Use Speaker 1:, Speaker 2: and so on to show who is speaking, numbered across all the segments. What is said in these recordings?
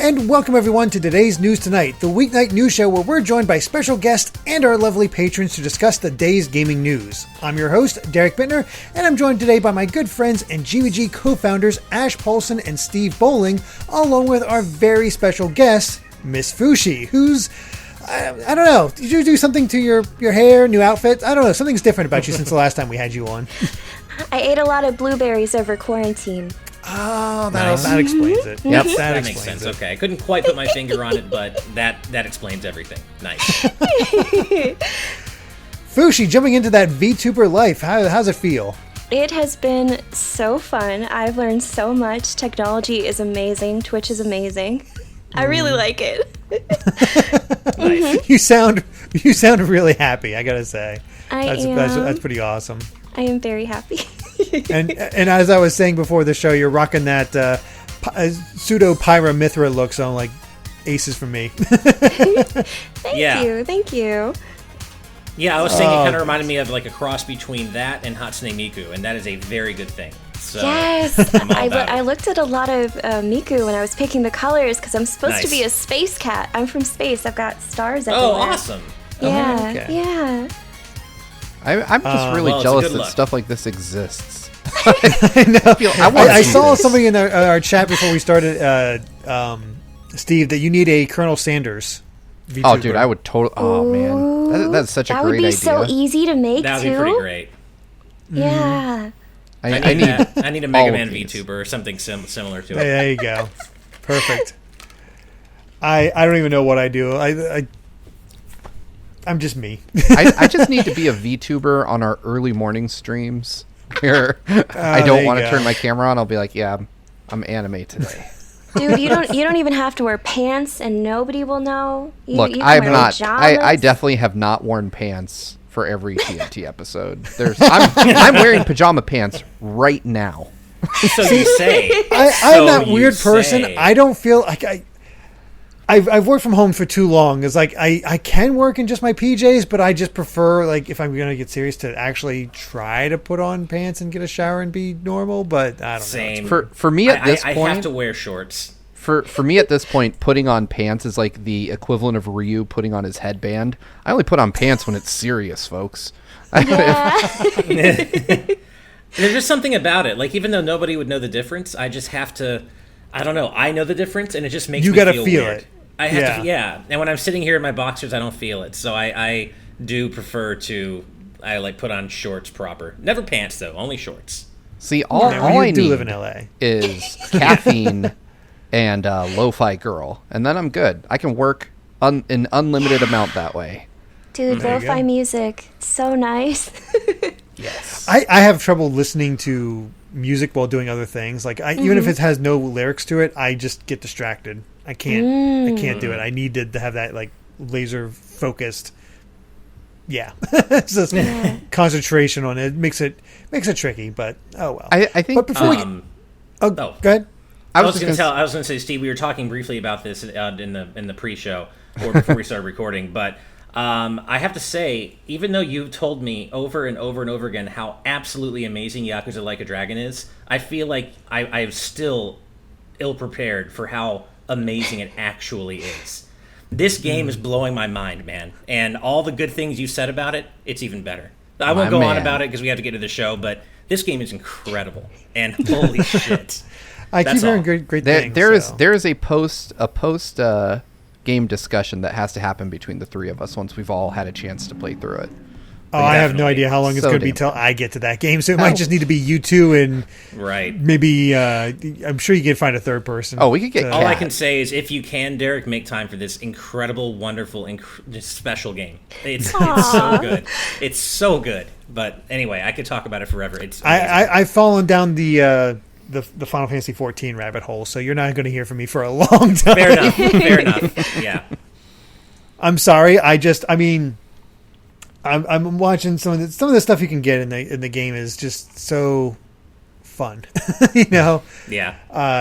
Speaker 1: and welcome everyone to today's News Tonight, the weeknight news show where we're joined by special guests and our lovely patrons to discuss the day's gaming news. I'm your host, Derek Bittner, and I'm joined today by my good friends and GVG co-founders Ash Paulson and Steve Bowling, along with our very special guest, MissFushi, who's, I don't know, did you do something to your hair, new outfit? I don't know, something's different about you since the last time we had you on.
Speaker 2: I ate a lot of blueberries over quarantine.
Speaker 1: Oh, that explains it.
Speaker 3: Yep,
Speaker 1: that
Speaker 3: makes sense. Okay, I couldn't quite put my finger on it, but that explains everything. Nice.
Speaker 1: Fushi, jumping into that VTuber life, how's it feel?
Speaker 2: It has been so fun. I've learned so much. Technology is amazing. Twitch is amazing. I really like it.
Speaker 3: Nice.
Speaker 1: You sound really happy, I gotta say. That's pretty awesome.
Speaker 2: I am very happy.
Speaker 1: and as I was saying before the show, you're rocking that pseudo Pyra Mithra look, so I'm like aces from me.
Speaker 2: Thank you.
Speaker 3: Yeah, I was saying it kind of reminded me of like a cross between that and Hatsune Miku, and that is a very good thing. So,
Speaker 2: yes, I looked at a lot of Miku when I was picking the colors because I'm supposed to be a space cat. I'm from space. I've got stars everywhere.
Speaker 3: Oh, awesome.
Speaker 2: Yeah,
Speaker 1: okay.
Speaker 2: yeah.
Speaker 4: I'm just really jealous that stuff like this exists.
Speaker 1: I know. I saw something in our chat before we started, Steve, that you need a Colonel Sanders VTuber.
Speaker 4: Oh, dude, I would totally. Oh, man, that's such a great idea.
Speaker 2: That would be so easy to make.
Speaker 3: That would be pretty great.
Speaker 2: Yeah.
Speaker 4: I
Speaker 3: need a Mega Man VTuber or something similar to it.
Speaker 1: There you go. Perfect. I don't even know what I do. I'm just me.
Speaker 4: I just need to be a VTuber on our early morning streams where I don't want to turn my camera on. I'll be like, yeah, I'm anime today.
Speaker 2: Dude, you don't even have to wear pants and nobody will know.
Speaker 4: Look, I'm not. I definitely have not worn pants for every TNT episode. I'm wearing pajama pants right now.
Speaker 3: So you say.
Speaker 1: I'm that weird person. I don't feel like I've worked from home for too long. It's like I can work in just my PJs, but I just prefer, like, if I'm gonna get serious, to actually try to put on pants and get a shower and be normal. But I don't know.
Speaker 4: For me at this point,
Speaker 3: I have to wear shorts.
Speaker 4: For me at this point, putting on pants is like the equivalent of Ryu putting on his headband. I only put on pants when it's serious, folks.
Speaker 3: There's just something about it. Like, even though nobody would know the difference, I just have to. I don't know. I know the difference, and it just makes me feel weird.
Speaker 1: It.
Speaker 3: I have to, And when I'm sitting here in my boxers, I don't feel it. So I do prefer to put on shorts proper. Never pants though, only shorts.
Speaker 4: See, all I need
Speaker 1: live in LA.
Speaker 4: is caffeine and lo-fi girl, and then I'm good. I can work an unlimited amount that way.
Speaker 2: Dude, lo-fi music, so nice.
Speaker 4: Yes.
Speaker 1: I have trouble listening to music while doing other things. Like even if it has no lyrics to it, I just get distracted. I can't do it. I need to have that like laser focused. Yeah, it's just concentration on it. It makes it tricky, but oh well.
Speaker 4: I think.
Speaker 1: But before go ahead.
Speaker 3: I was going to say, Steve, we were talking briefly about this in the pre-show or before we started recording, but I have to say, even though you've told me over and over and over again how absolutely amazing Yakuza Like a Dragon is, I feel like I'm still ill-prepared for how amazing it actually is. This game is blowing my mind, man, and all the good things you said about it, it's even better. I won't go on about it because we have to get to the show, but this game is incredible, and holy shit.
Speaker 1: I keep hearing great things.
Speaker 4: There is a post game discussion that has to happen between the three of us once we've all had a chance to play through it.
Speaker 1: I have no idea how long it's going to be till I get to that game, so it might just need to be you two and maybe I'm sure you can find a third person.
Speaker 4: Oh, we could get
Speaker 3: all I can say is, if you can, Derek, make time for this incredible, wonderful, special game. It's so good. It's so good. But anyway, I could talk about it forever. I've
Speaker 1: fallen down the Final Fantasy 14 rabbit hole, so you're not going to hear from me for a long time.
Speaker 3: Fair enough. Yeah.
Speaker 1: I'm sorry. I'm watching some of the stuff you can get in the game is just so fun. You know?
Speaker 3: Yeah.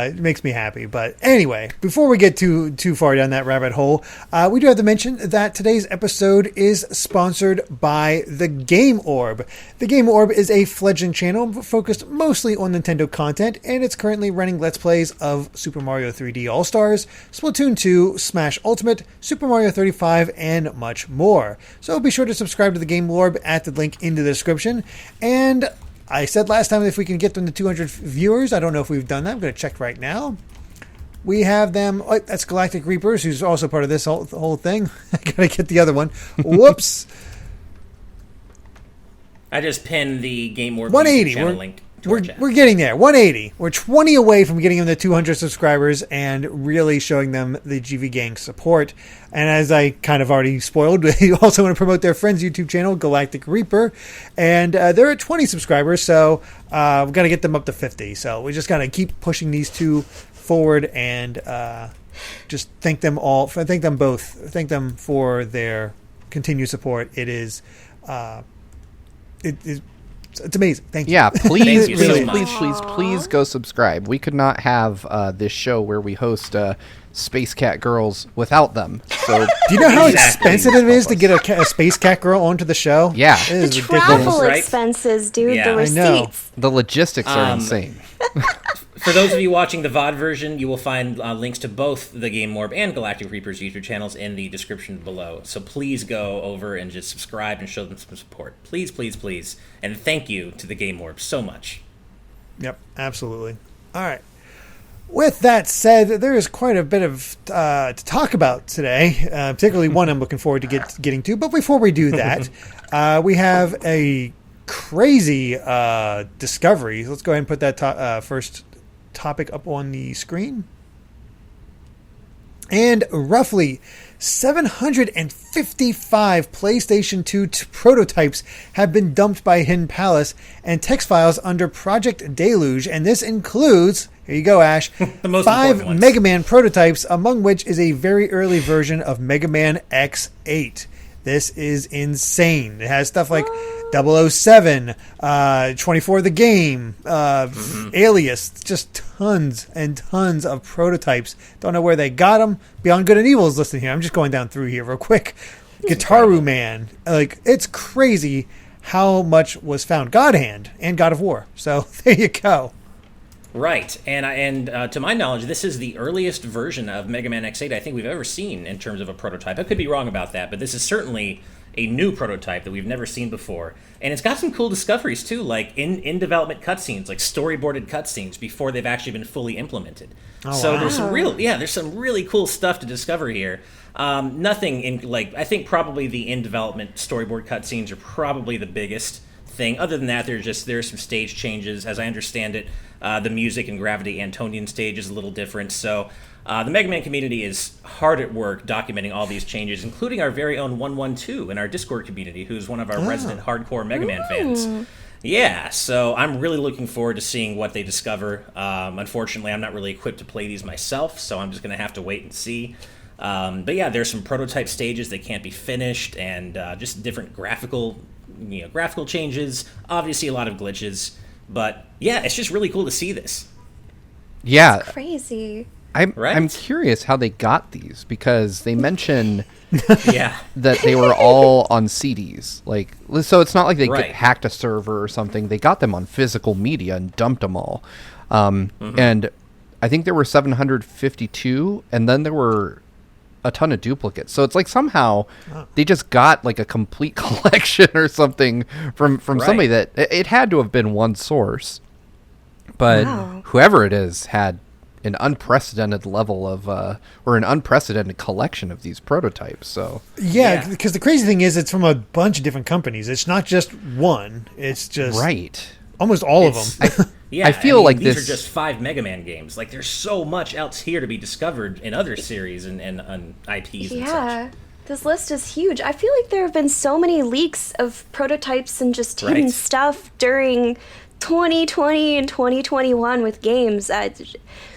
Speaker 1: It makes me happy. But anyway, before we get too far down that rabbit hole, we do have to mention that today's episode is sponsored by The Game Orb. The Game Orb is a fledgling channel focused mostly on Nintendo content, and it's currently running Let's Plays of Super Mario 3D All-Stars, Splatoon 2, Smash Ultimate, Super Mario 35, and much more. So be sure to subscribe to The Game Orb at the link in the description. And I said last time if we can get them to 200 viewers. I don't know if we've done that. I'm going to check right now. We have them. Oh, that's Galactic Reapers, who's also part of this whole thing. I got to get the other one. Whoops.
Speaker 3: I just pinned the Game Orb
Speaker 1: 180.
Speaker 3: channel link.
Speaker 1: We're getting there. 180. We're 20 away from getting them to 200 subscribers and really showing them the GV Gang support. And as I kind of already spoiled, they also want to promote their friend's YouTube channel, Galactic Reaper. And they're at 20 subscribers, so we've got to get them up to 50. So we just got to keep pushing these two forward and just thank them both. Thank them for their continued support. It's amazing. Thank you.
Speaker 4: Yeah, please,
Speaker 3: Thank you so
Speaker 4: please go subscribe. We could not have this show where we host Space Cat Girls without them. So,
Speaker 1: do you know how expensive it is to get a Space Cat Girl onto the show?
Speaker 4: Yeah.
Speaker 1: It is
Speaker 2: the
Speaker 1: ridiculous.
Speaker 2: travel
Speaker 3: right?
Speaker 2: expenses, dude.
Speaker 3: Yeah.
Speaker 2: The
Speaker 3: I
Speaker 1: know.
Speaker 2: receipts.
Speaker 4: The logistics are insane.
Speaker 3: For those of you watching the VOD version, you will find links to both the Game Orb and Galactic Reaper's YouTube channels in the description below. So please go over and just subscribe and show them some support. Please, please, please. And thank you to the Game Orb so much.
Speaker 1: Yep, absolutely. All right. With that said, there is quite a bit of to talk about today, particularly one I'm looking forward to getting to. But before we do that, we have a crazy discovery. Let's go ahead and put that first topic up on the screen. And roughly 755 PlayStation 2 prototypes have been dumped by Hidden Palace and text files under Project Deluge, and this includes, here you go, Ash,
Speaker 3: The most
Speaker 1: 5
Speaker 3: important ones.
Speaker 1: Mega Man prototypes, among which is a very early version of Mega Man X8. This is insane. It has stuff like 007, 24 the Game, Alias, just tons and tons of prototypes. Don't know where they got them. Beyond Good and Evil is listed here. I'm just going down through here real quick. Guitaru Man. Like, it's crazy how much was found. God Hand and God of War. So there you go.
Speaker 3: Right, and to my knowledge, this is the earliest version of Mega Man X8 I think we've ever seen in terms of a prototype. I could be wrong about that, but this is certainly a new prototype that we've never seen before. And it's got some cool discoveries, too, like in development cutscenes, like storyboarded cutscenes before they've actually been fully implemented. So there's some there's some really cool stuff to discover here. Nothing in, like, I think probably the in-development storyboard cutscenes are probably the biggest thing. Other than that, there's some stage changes. As I understand it, the music and Gravity Antonian stage is a little different. So the Mega Man community is hard at work documenting all these changes, including our very own 112 in our Discord community, who's one of our resident hardcore Mega Man fans. Yeah, so I'm really looking forward to seeing what they discover. Unfortunately, I'm not really equipped to play these myself, so I'm just going to have to wait and see. But yeah, there's some prototype stages that can't be finished, and just different graphical changes. Obviously, a lot of glitches, but yeah, it's just really cool to see this.
Speaker 4: Yeah,
Speaker 2: Crazy.
Speaker 4: I'm curious how they got these, because they mention
Speaker 3: Yeah,
Speaker 4: that they were all on CDs. Like, so it's not like they
Speaker 3: Right.
Speaker 4: hacked a server or something. They got them on physical media and dumped them all. And I think there were 752, and then there were a ton of duplicates. So it's like somehow they just got like a complete collection or something from somebody that it had to have been one source. But whoever it is had an unprecedented level of or an unprecedented collection of these prototypes. So
Speaker 1: Yeah, because the crazy thing is it's from a bunch of different companies. It's not just one. It's just almost all of them.
Speaker 3: Yeah,
Speaker 4: I feel like
Speaker 3: these
Speaker 4: this-
Speaker 3: are just 5 Mega Man games. Like, there's so much else here to be discovered in other series and IPs and such.
Speaker 2: Yeah. This list is huge. I feel like there have been so many leaks of prototypes and just hidden
Speaker 3: Right.
Speaker 2: stuff during 2020 and 2021 with games.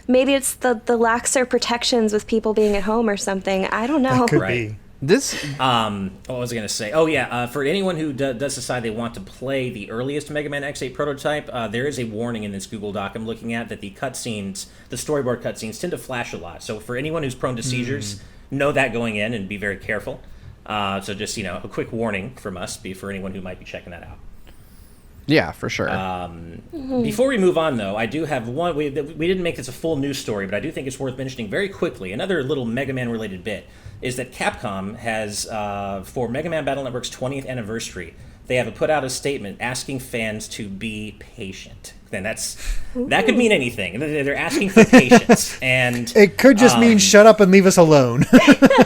Speaker 2: Maybe it's the laxer protections with people being at home or something. I don't know.
Speaker 1: Could
Speaker 3: Right.
Speaker 1: be.
Speaker 3: What was I going to say? Oh, yeah. For anyone who does decide they want to play the earliest Mega Man X8 prototype, there is a warning in this Google Doc I'm looking at that the cutscenes, the storyboard cutscenes, tend to flash a lot. So for anyone who's prone to seizures, know that going in and be very careful. So just, a quick warning from us for anyone who might be checking that out.
Speaker 4: Yeah, for sure.
Speaker 3: Before we move on, though, I do have one. We didn't make this a full news story, but I do think it's worth mentioning very quickly. Another little Mega Man-related bit is that Capcom has, for Mega Man Battle Network's 20th anniversary, they have put out a statement asking fans to be patient. And that could mean anything. They're asking for patience, and
Speaker 1: it could just mean shut up and leave us alone.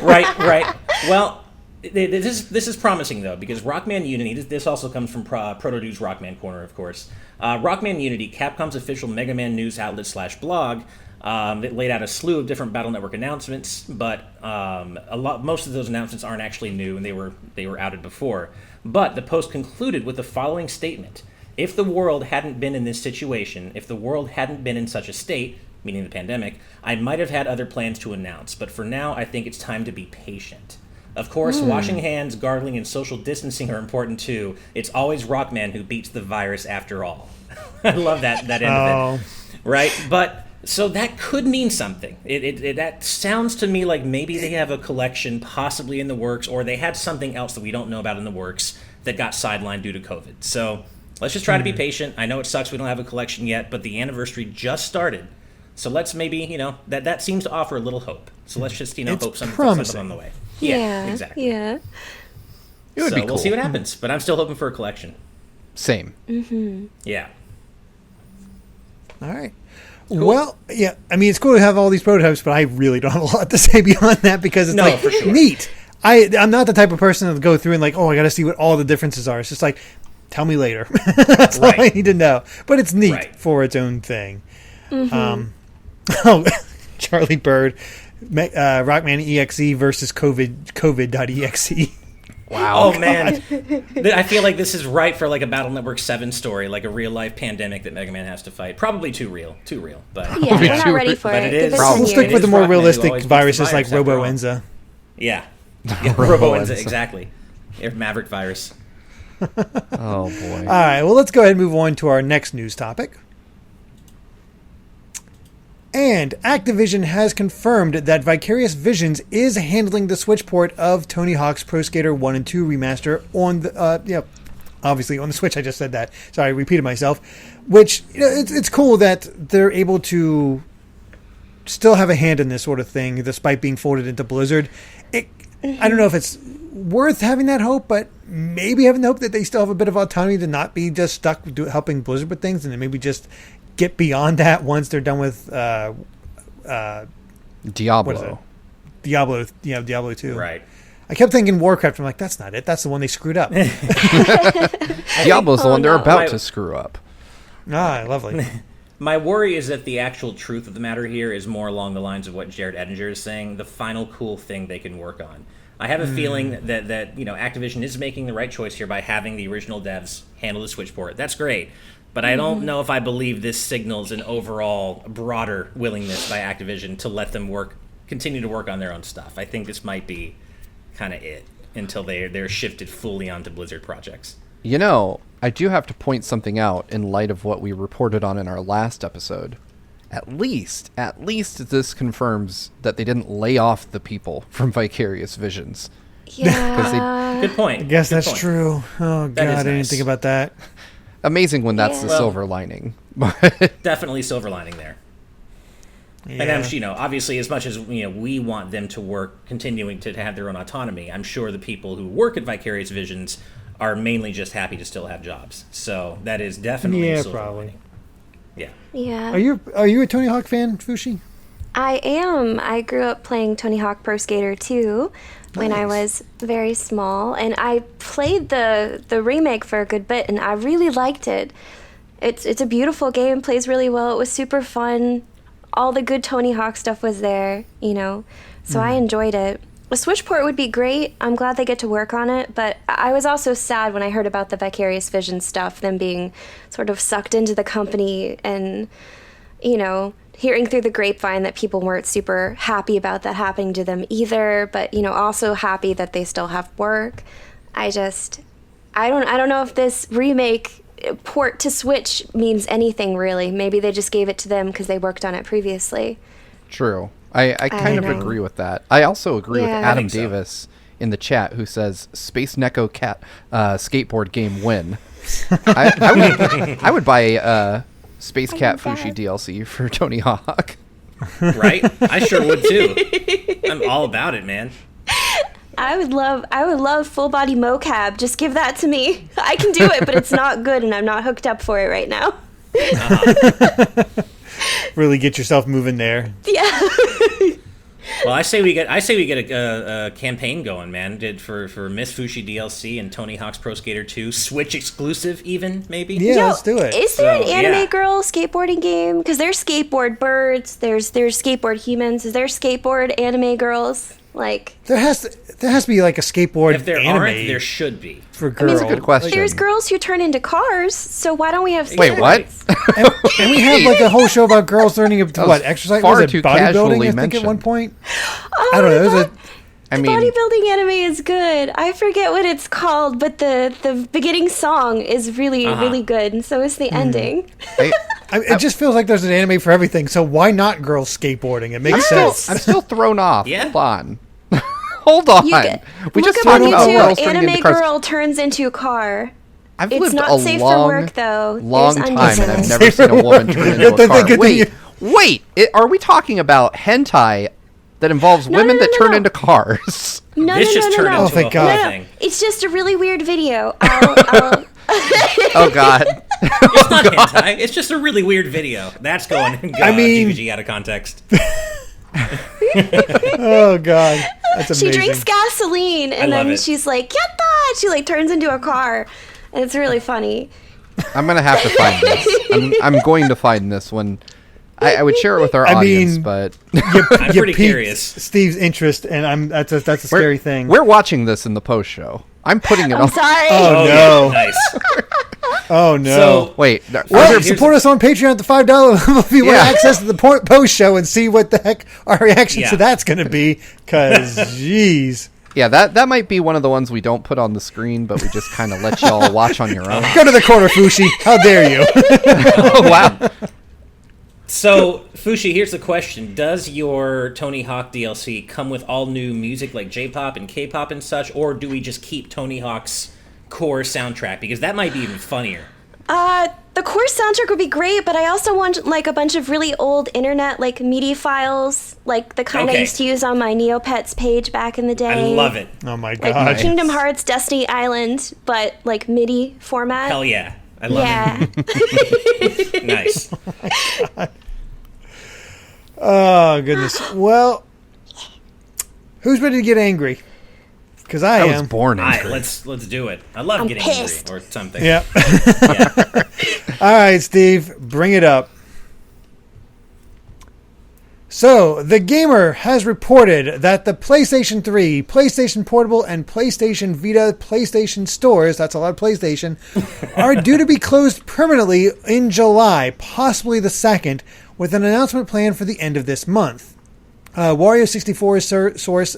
Speaker 3: Right. Well. This is promising, though, because Rockman Unity, this also comes from Proto-Dude's Rockman Corner, of course. Rockman Unity, Capcom's official Mega Man news outlet / blog, that laid out a slew of different Battle Network announcements, but most of those announcements aren't actually new, and they were outed before. But the post concluded with the following statement. If the world hadn't been in this situation, if the world hadn't been in such a state, meaning the pandemic, I might have had other plans to announce, but for now, I think it's time to be patient. Of course, washing hands, gargling, and social distancing are important too. It's always Rockman who beats the virus after all. I love that end of it. Right? But, so that could mean something. That sounds to me like maybe they have a collection possibly in the works, or they had something else that we don't know about in the works that got sidelined due to COVID. So let's just try to be patient. I know it sucks we don't have a collection yet, but the anniversary just started. So let's maybe, that seems to offer a little hope. So let's just, hope something on the way. Yeah, exactly.
Speaker 2: Yeah.
Speaker 4: It would be cool.
Speaker 3: We'll see what happens, but I'm still hoping for a collection.
Speaker 4: Same.
Speaker 2: Mm-hmm.
Speaker 3: Yeah.
Speaker 1: All right. Cool. Well, yeah, I mean, it's cool to have all these prototypes, but I really don't have a lot to say beyond that because it's
Speaker 3: for sure.
Speaker 1: Neat. I'm not the type of person to go through and I got to see what all the differences are. It's just like, tell me later. That's all I need to know. But it's neat for its own thing.
Speaker 2: Mm-hmm.
Speaker 1: Charlie Bird, Rockman EXE versus COVID.exe.
Speaker 3: Wow. Oh, man. I feel like this is right for a Battle Network 7 story, like a real-life pandemic that Mega Man has to fight. Probably too real. But
Speaker 2: yeah, we're not ready for
Speaker 3: but
Speaker 2: it.
Speaker 3: It is.
Speaker 1: We'll stick with the more realistic viruses like Robo-Enza.
Speaker 3: Yeah. Robo-Enza, exactly. Maverick virus.
Speaker 4: Oh, boy.
Speaker 1: All right, well, let's go ahead and move on to our next news topic. And Activision has confirmed that Vicarious Visions is handling the Switch port of Tony Hawk's Pro Skater 1 and 2 remaster on the, obviously on the Switch. I just said that. Sorry, I repeated myself. Which, it's cool that they're able to still have a hand in this sort of thing, despite being folded into Blizzard. I don't know if it's worth having that hope, but maybe having the hope that they still have a bit of autonomy to not be just stuck helping Blizzard with things, and then maybe just get beyond that once they're done with
Speaker 4: Diablo.
Speaker 1: Diablo 2.
Speaker 3: Right.
Speaker 1: I kept thinking Warcraft. I'm like, that's not it. That's the one they screwed up.
Speaker 4: Diablo's the one they're about to screw up.
Speaker 1: Lovely.
Speaker 3: My worry is that the actual truth of the matter here is more along the lines of what Jared Edinger is saying, the final cool thing they can work on. I have a feeling that Activision is making the right choice here by having the original devs handle the Switch port. That's great. But I don't know if I believe this signals an overall broader willingness by Activision to let them continue to work on their own stuff. I think this might be kind of it until they're shifted fully onto Blizzard projects.
Speaker 4: I do have to point something out in light of what we reported on in our last episode. At least this confirms that they didn't lay off the people from Vicarious Visions.
Speaker 2: Yeah.
Speaker 3: Good point.
Speaker 1: I guess that's true. Oh, God, I didn't think about that.
Speaker 4: Amazing when that's the silver lining.
Speaker 3: Definitely silver lining there. Yeah. And I'm, obviously, as much as we want them to work, continuing to have their own autonomy, I'm sure the people who work at Vicarious Visions are mainly just happy to still have jobs. So that is definitely silver lining. Yeah.
Speaker 2: Yeah.
Speaker 1: Are you a Tony Hawk fan, Fushi?
Speaker 2: I am. I grew up playing Tony Hawk Pro Skater 2 when I was very small, and I played the remake for a good bit, and I really liked it. It's a beautiful game, plays really well. It was super fun. All the good Tony Hawk stuff was there, so I enjoyed it. A Switch port would be great. I'm glad they get to work on it, but I was also sad when I heard about the Vicarious Visions stuff, them being sort of sucked into the company and, hearing through the grapevine that people weren't super happy about that happening to them either, but also happy that they still have work. I don't know if this remake port to Switch means anything really. Maybe they just gave it to them because they worked on it previously.
Speaker 4: True. I kind of agree with that. I also agree with Adam Davis in the chat who says Space Neko Cat skateboard game win. I would buy Space Cat Fushi DLC for Tony Hawk.
Speaker 3: Right? I sure would too. I'm all about it, man.
Speaker 2: I would love full body mocap. Just give that to me. I can do it, but it's not good, and I'm not hooked up for it right now.
Speaker 1: Really get yourself moving there.
Speaker 2: Yeah.
Speaker 3: Well, I say we get a campaign going, man. For MissFushi DLC and Tony Hawk's Pro Skater 2, Switch exclusive, even maybe.
Speaker 1: Yeah, let's do it.
Speaker 2: Is there an anime girl skateboarding game? Because there's skateboard birds. There's skateboard humans. Is there skateboard anime girls? Like
Speaker 1: there has to be like a skateboard.
Speaker 3: If there
Speaker 1: anime
Speaker 3: aren't, there should be.
Speaker 1: For girls.
Speaker 4: That's a good question.
Speaker 2: There's girls who turn into cars, so why don't we have
Speaker 4: Wait, what?
Speaker 1: and we have like a whole show about girls learning exercise.
Speaker 4: Far
Speaker 1: Was it
Speaker 4: too
Speaker 1: bodybuilding?
Speaker 4: casually
Speaker 1: I think
Speaker 4: mentioned.
Speaker 1: at one point.
Speaker 2: Oh,
Speaker 1: I don't know.
Speaker 2: Bodybuilding anime is good. I forget what it's called, but the beginning song is really really good, and so is the ending.
Speaker 1: It just feels like there's an anime for everything. So why not girls skateboarding? It makes sense.
Speaker 4: I'm still thrown off.
Speaker 3: Yeah.
Speaker 4: Hold on. Hold on. We
Speaker 2: look
Speaker 4: just
Speaker 2: up
Speaker 4: talked
Speaker 2: on
Speaker 4: about
Speaker 2: YouTube,
Speaker 4: girls turning
Speaker 2: anime
Speaker 4: into cars.
Speaker 2: girl turns into a car.
Speaker 4: I've
Speaker 2: It's
Speaker 4: lived
Speaker 2: not
Speaker 4: a
Speaker 2: safe
Speaker 4: long,
Speaker 2: for work, though.
Speaker 4: long
Speaker 2: There's
Speaker 4: time, and I've
Speaker 2: undecent.
Speaker 4: never seen a woman turn into
Speaker 1: Good
Speaker 4: a car.
Speaker 1: thing
Speaker 4: Wait. Are we talking about hentai that involves women that turn into cars?
Speaker 2: No.
Speaker 3: This just turned
Speaker 1: Oh,
Speaker 3: into
Speaker 1: thank
Speaker 3: a
Speaker 1: God.
Speaker 3: whole thing.
Speaker 2: It's just a really weird video. I'll
Speaker 4: Oh God.
Speaker 3: It's not hentai. It's just a really weird video. That's going GVG out of context.
Speaker 1: Oh God, that's amazing.
Speaker 2: She drinks gasoline, and
Speaker 3: love
Speaker 2: then
Speaker 3: it.
Speaker 2: she's like, "Yatta!" She like turns into a car, and it's really funny.
Speaker 4: I'm gonna have to find this. I'm going to find this one. I would share it with our audience, but
Speaker 3: I'm pretty
Speaker 1: piqued
Speaker 3: curious.
Speaker 1: Steve's interest, and that's a scary thing.
Speaker 4: we're watching this in the post show. I'm putting it
Speaker 2: I'm
Speaker 4: on.
Speaker 2: sorry.
Speaker 1: Oh,
Speaker 3: Yeah,
Speaker 1: no.
Speaker 3: nice.
Speaker 1: Oh no.
Speaker 3: So
Speaker 4: Wait.
Speaker 1: Well,
Speaker 3: here's
Speaker 1: support us on Patreon at the $5 level if you want
Speaker 4: Yeah.
Speaker 1: access to the post show and see what the heck our reaction to that's going to be. Because, jeez.
Speaker 4: Yeah, that might be one of the ones we don't put on the screen, but we just kind of let y'all watch on your own.
Speaker 1: Go to the corner, Fushi. How dare you?
Speaker 4: Oh wow.
Speaker 3: So, Fushi, here's the question. Does your Tony Hawk DLC come with all new music like J-pop and K-pop and such, or do we just keep Tony Hawk's core soundtrack? Because that might be even funnier.
Speaker 2: The core soundtrack would be great, but I also want like a bunch of really old internet like MIDI files, like the kind I
Speaker 3: Okay.
Speaker 2: used to use on my Neopets page back in the day.
Speaker 3: I love it.
Speaker 1: Oh my
Speaker 2: Like
Speaker 1: God.
Speaker 2: Kingdom Hearts, Destiny Island, but like MIDI format.
Speaker 3: Hell yeah. I love
Speaker 2: Yeah.
Speaker 3: it. Nice.
Speaker 1: Oh, goodness. Well, who's ready to get angry? Because I
Speaker 4: I
Speaker 1: am.
Speaker 4: was born
Speaker 3: All right,
Speaker 4: angry.
Speaker 3: let's do it. I love
Speaker 2: I'm
Speaker 3: getting
Speaker 2: pissed.
Speaker 3: angry or something.
Speaker 1: Yeah.
Speaker 3: Yeah.
Speaker 1: All right, Steve, bring it up. So, TheGamer has reported that the PlayStation 3, PlayStation Portable, and PlayStation Vita PlayStation stores, that's a lot of PlayStation, are due to be closed permanently in July, possibly the 2nd, with an announcement planned for the end of this month. Wario64's source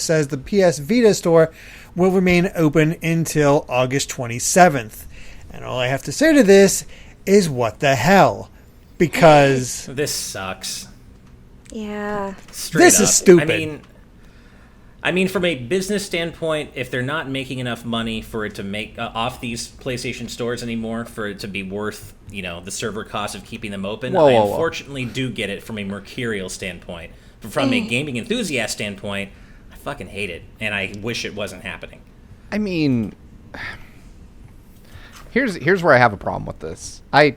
Speaker 1: says the PS Vita store will remain open until August 27th. And all I have to say to this is what the hell? Because
Speaker 3: This sucks.
Speaker 2: Yeah.
Speaker 3: Straight
Speaker 1: This is
Speaker 3: up.
Speaker 1: stupid.
Speaker 3: I mean, from a business standpoint, if they're not making enough money for it to make off these PlayStation stores anymore, for it to be worth, the server cost of keeping them open, I unfortunately do get it from a mercurial standpoint. But from a gaming enthusiast standpoint, I fucking hate it, and I wish it wasn't happening.
Speaker 4: I mean, here's where I have a problem with this. I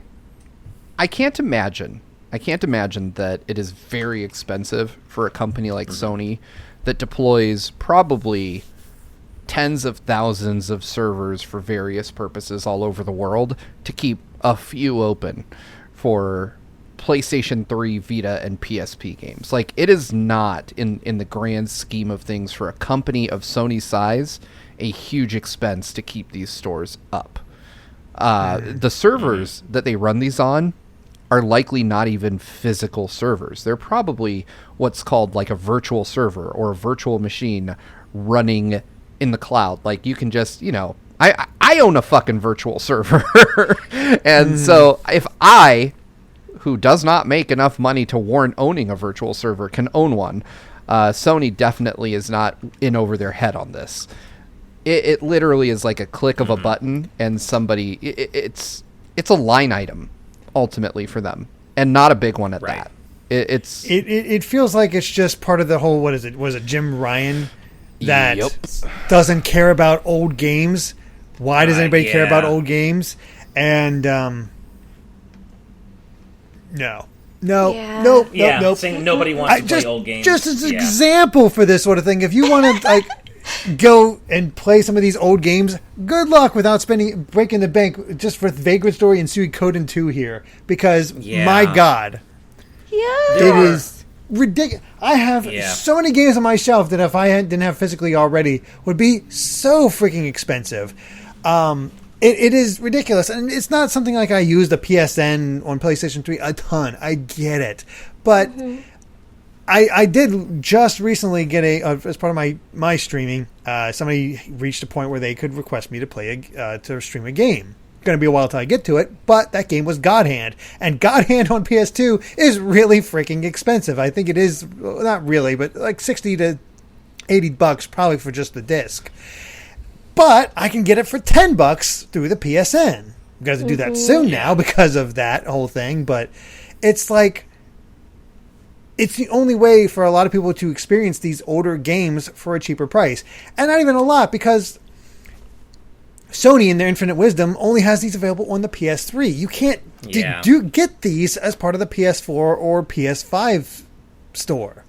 Speaker 4: can't imagine that it is very expensive for a company like Sony that deploys probably tens of thousands of servers for various purposes all over the world to keep a few open for PlayStation 3, Vita, and PSP games. Like, it is not, in the grand scheme of things, for a company of Sony's size, a huge expense to keep these stores up. The servers that they run these on are likely not even physical servers. They're probably what's called like a virtual server or a virtual machine running in the cloud. Like you can just, I own a fucking virtual server. And so if I, who does not make enough money to warrant owning a virtual server, can own one, Sony definitely is not in over their head on this. It literally is like a click of a button and somebody, it's a line item ultimately for them, and not a big one at that. It
Speaker 1: feels like it's just part of the whole, was it Jim Ryan that doesn't care about old games? Why does anybody care about old games? And nope.
Speaker 3: Saying nobody wants to play old games.
Speaker 1: Just as an example for this sort of thing, if you want to go and play some of these old games, good luck without breaking the bank just for Vagrant Story and Suikoden 2 here, because my God, it is ridiculous. I have so many games on my shelf that if I didn't have physically already would be so freaking expensive. It is ridiculous, and it's not something like I use the PSN on PlayStation 3 a ton. I get it, but I did just recently get as part of my streaming, somebody reached a point where they could request me to to stream a game. Going to be a while till I get to it, but that game was God Hand, and God Hand on PS2 is really freaking expensive. I think it is, not really, but like $60 to $80 probably for just the disc. But I can get it for $10 through the PSN. I'm going to do that soon now because of that whole thing. But it's like, it's the only way for a lot of people to experience these older games for a cheaper price. And not even a lot, because Sony, in their infinite wisdom, only has these available on the PS3. You can't get these as part of the PS4 or PS5 store.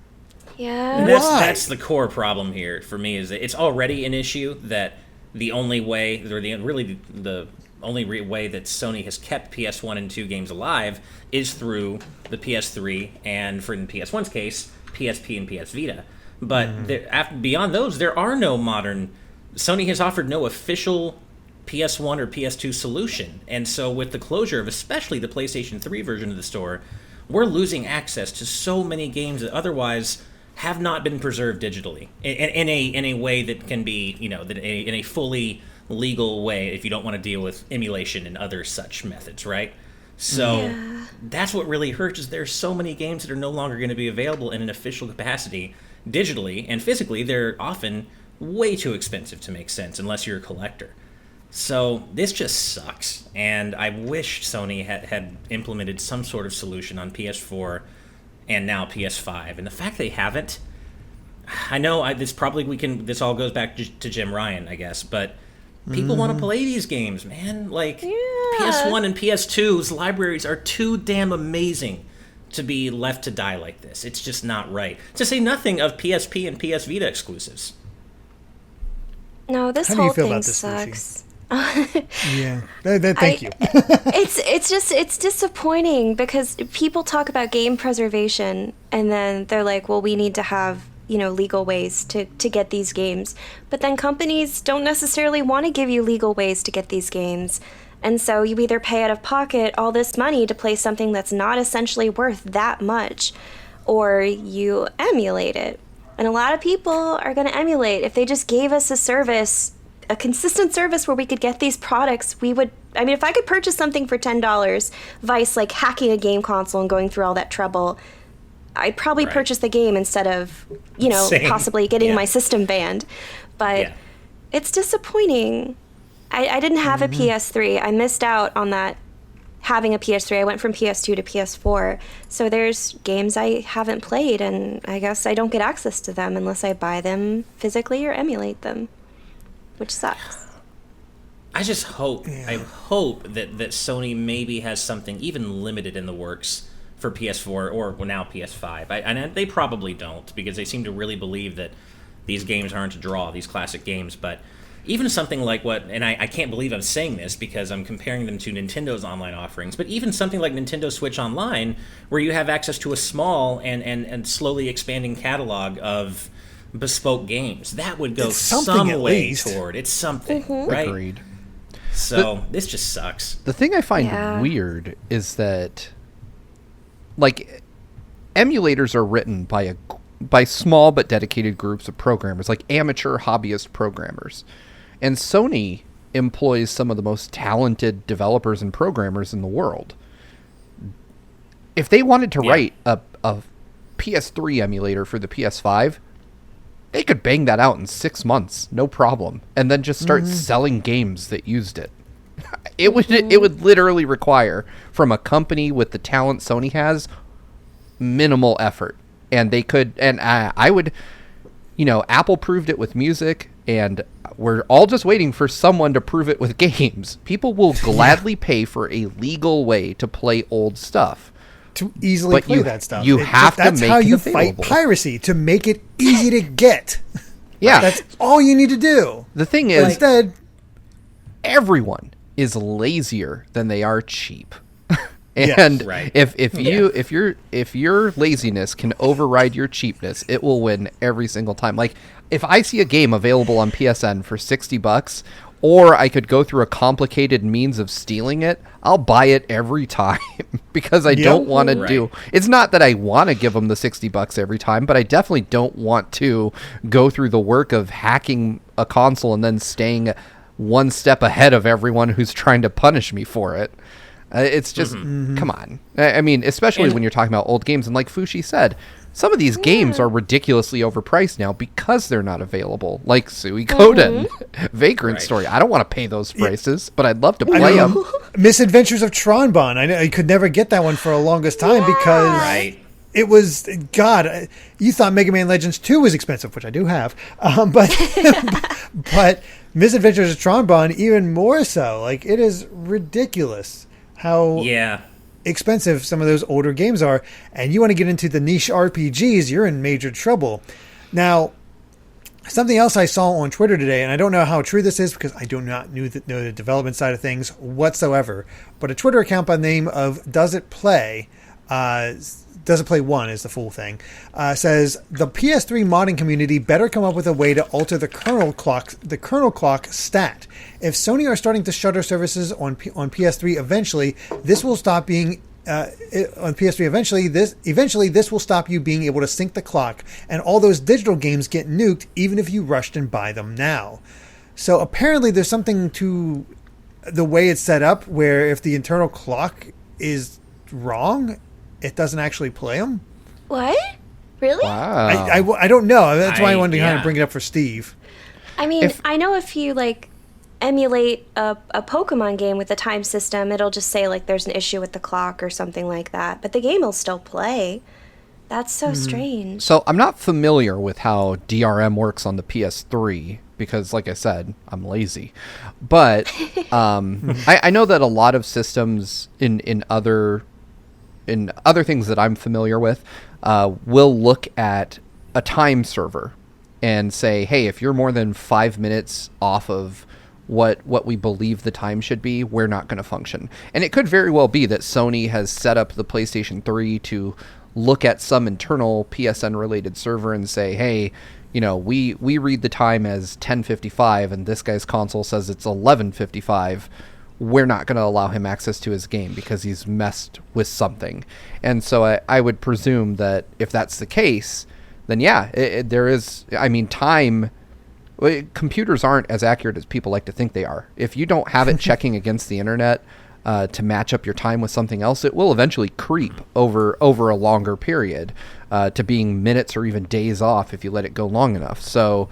Speaker 2: Yeah.
Speaker 3: That's the core problem here for me, is that it's already an issue that the only way, or the only way that Sony has kept PS1 and 2 games alive is through the PS3 and, for in PS1's case, PSP and PS Vita. But beyond those, there are no modern... Sony has offered no official PS1 or PS2 solution. And so with the closure of especially the PlayStation 3 version of the store, we're losing access to so many games that otherwise have not been preserved digitally in a way that can be, in a fully legal way, if you don't want to deal with emulation and other such methods, right? So that's what really hurts, is there's so many games that are no longer going to be available in an official capacity digitally, and physically they're often way too expensive to make sense unless you're a collector. So this just sucks, and I wish Sony had implemented some sort of solution on PS4 and now PS5, and the fact they haven't, I know this all goes back to Jim Ryan, I guess, but people want to play these games, man. Like, PS1 and PS2's libraries are too damn amazing to be left to die like this. It's just not right. To say nothing of PSP and PS Vita exclusives.
Speaker 2: No, this
Speaker 1: How
Speaker 2: whole
Speaker 1: do you feel
Speaker 2: thing
Speaker 1: about this,
Speaker 2: sucks.
Speaker 1: Thank you.
Speaker 2: It's disappointing, because people talk about game preservation and then they're like, well, we need to have legal ways to get these games, but then companies don't necessarily want to give you legal ways to get these games, and so you either pay out of pocket all this money to play something that's not essentially worth that much, or you emulate it. And a lot of people are going to emulate. If they just gave us a consistent service where we could get these products, if I could purchase something for $10, vice like hacking a game console and going through all that trouble, I'd probably purchase the game instead of, possibly getting my system banned. But it's disappointing. I didn't have a PS3. I missed out on that, having a PS3. I went from PS2 to PS4. So there's games I haven't played, and I guess I don't get access to them unless I buy them physically or emulate them, which sucks.
Speaker 3: I just hope, I hope that Sony maybe has something even limited in the works for PS4 or now PS5. And they probably don't, because they seem to really believe that these games aren't a draw, these classic games. But even something like I can't believe I'm saying this because I'm comparing them to Nintendo's online offerings, but even something like Nintendo Switch Online, where you have access to a small and slowly expanding catalog of bespoke games, that would go some way toward. It's something, right?
Speaker 4: Agreed.
Speaker 3: So this just sucks.
Speaker 4: The thing I find weird is that like emulators are written by small but dedicated groups of programmers, like amateur hobbyist programmers. And Sony employs some of the most talented developers and programmers in the world. If they wanted to write a PS3 emulator for the PS5, they could bang that out in 6 months, no problem, and then just start selling games that used it. It would literally require, from a company with the talent Sony has, minimal effort. And they could, and I would, Apple proved it with music, and we're all just waiting for someone to prove it with games. People will gladly pay for a legal way to play old stuff.
Speaker 1: To easily play that stuff.
Speaker 4: That's
Speaker 1: how you fight piracy, to make it easy to get.
Speaker 4: Yeah.
Speaker 1: That's all you need to do.
Speaker 4: The thing is,
Speaker 1: instead,
Speaker 4: everyone is lazier than they are cheap. And if your laziness can override your cheapness, it will win every single time. Like, if I see a game available on PSN for $60, or I could go through a complicated means of stealing it, I'll buy it every time because I don't want to do. It's not that I want to give them the $60 every time, but I definitely don't want to go through the work of hacking a console and then staying one step ahead of everyone who's trying to punish me for it. It's just, come on. I mean, especially when you're talking about old games. And like Fushi said, some of these games are ridiculously overpriced now because they're not available. Like Suikoden, Vagrant Story. I don't want to pay those prices, but I'd love to play them.
Speaker 1: Misadventures of Tronbon. I could never get that one for the longest time because it was, God, you thought Mega Man Legends 2 was expensive, which I do have. But Misadventures of Tronbon, even more so. Like, it is ridiculous how expensive some of those older games are, and you want to get into the niche RPGs, you're in major trouble. Now, something else I saw on Twitter today, and I don't know how true this is because I do not know the development side of things whatsoever, but a Twitter account by the name of Does It Play, Does It Play 1 is the full thing, says the PS3 modding community better come up with a way to alter the kernel clock stat. If Sony are starting to shutter services on PS3 eventually, this will stop being on PS3 eventually this will stop you being able to sync the clock, and all those digital games get nuked even if you rushed and buy them now. So apparently there's something to the way it's set up where if the internal clock is wrong, it doesn't actually play them.
Speaker 2: What? Really?
Speaker 4: Wow.
Speaker 1: I don't know. That's why I wanted to kind of bring it up for Steve.
Speaker 2: I mean, I know if you emulate a Pokemon game with a time system, it'll just say there's an issue with the clock or something like that. But the game will still play. That's so strange.
Speaker 4: So I'm not familiar with how DRM works on the PS3 because, like I said, I'm lazy. But I know that a lot of systems in other things that I'm familiar with, will look at a time server and say, hey, if you're more than 5 minutes off of what we believe the time should be, we're not going to function. And it could very well be that Sony has set up the PlayStation 3 to look at some internal PSN related server and say, hey, we read the time as 10:55 and this guy's console says it's 11:55. We're not going to allow him access to his game because he's messed with something. And so I would presume that if that's the case, then there is, time, computers aren't as accurate as people like to think they are. If you don't have it checking against the internet to match up your time with something else, it will eventually creep over a longer period to being minutes or even days off if you let it go long enough. So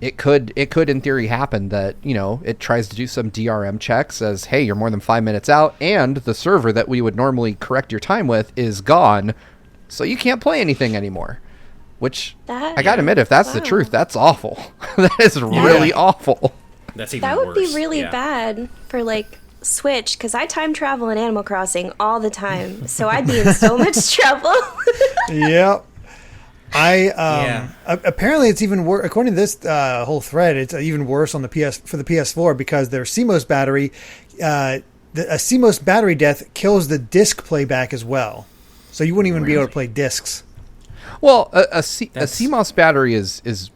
Speaker 4: it could in theory happen that, it tries to do some DRM checks as, hey, you're more than 5 minutes out and the server that we would normally correct your time with is gone, so you can't play anything anymore. Which, I gotta admit, if that's the truth, that's awful. That is really awful.
Speaker 3: That's even
Speaker 2: worse. That would be really bad for, Switch, because I time travel in Animal Crossing all the time, so I'd be in so much trouble.
Speaker 1: Yep. Apparently it's even worse. According to this whole thread, it's even worse on the PS4 because their CMOS battery, a CMOS battery death kills the disc playback as well. So you wouldn't even be able to play discs.
Speaker 4: Well, a CMOS battery is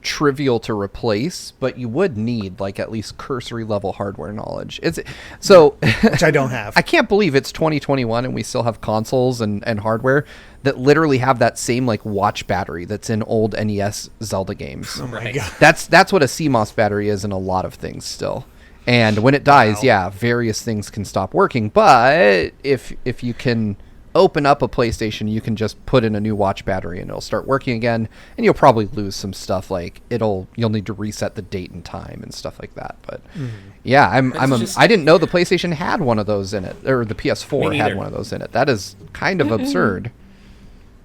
Speaker 4: trivial to replace, but you would need like at least cursory level hardware knowledge. It's so
Speaker 1: which I don't have.
Speaker 4: I can't believe it's 2021 and we still have consoles and hardware that literally have that same like watch battery that's in old NES Zelda games.
Speaker 1: Oh my God.
Speaker 4: That's what a CMOS battery is in a lot of things still. And when it dies, various things can stop working. But if you can open up a PlayStation, you can just put in a new watch battery and it'll start working again. And you'll probably lose some stuff, like you'll need to reset the date and time and stuff like that. But I didn't know the PlayStation had one of those in it, or the PS4 had one of those in it. That is kind of absurd.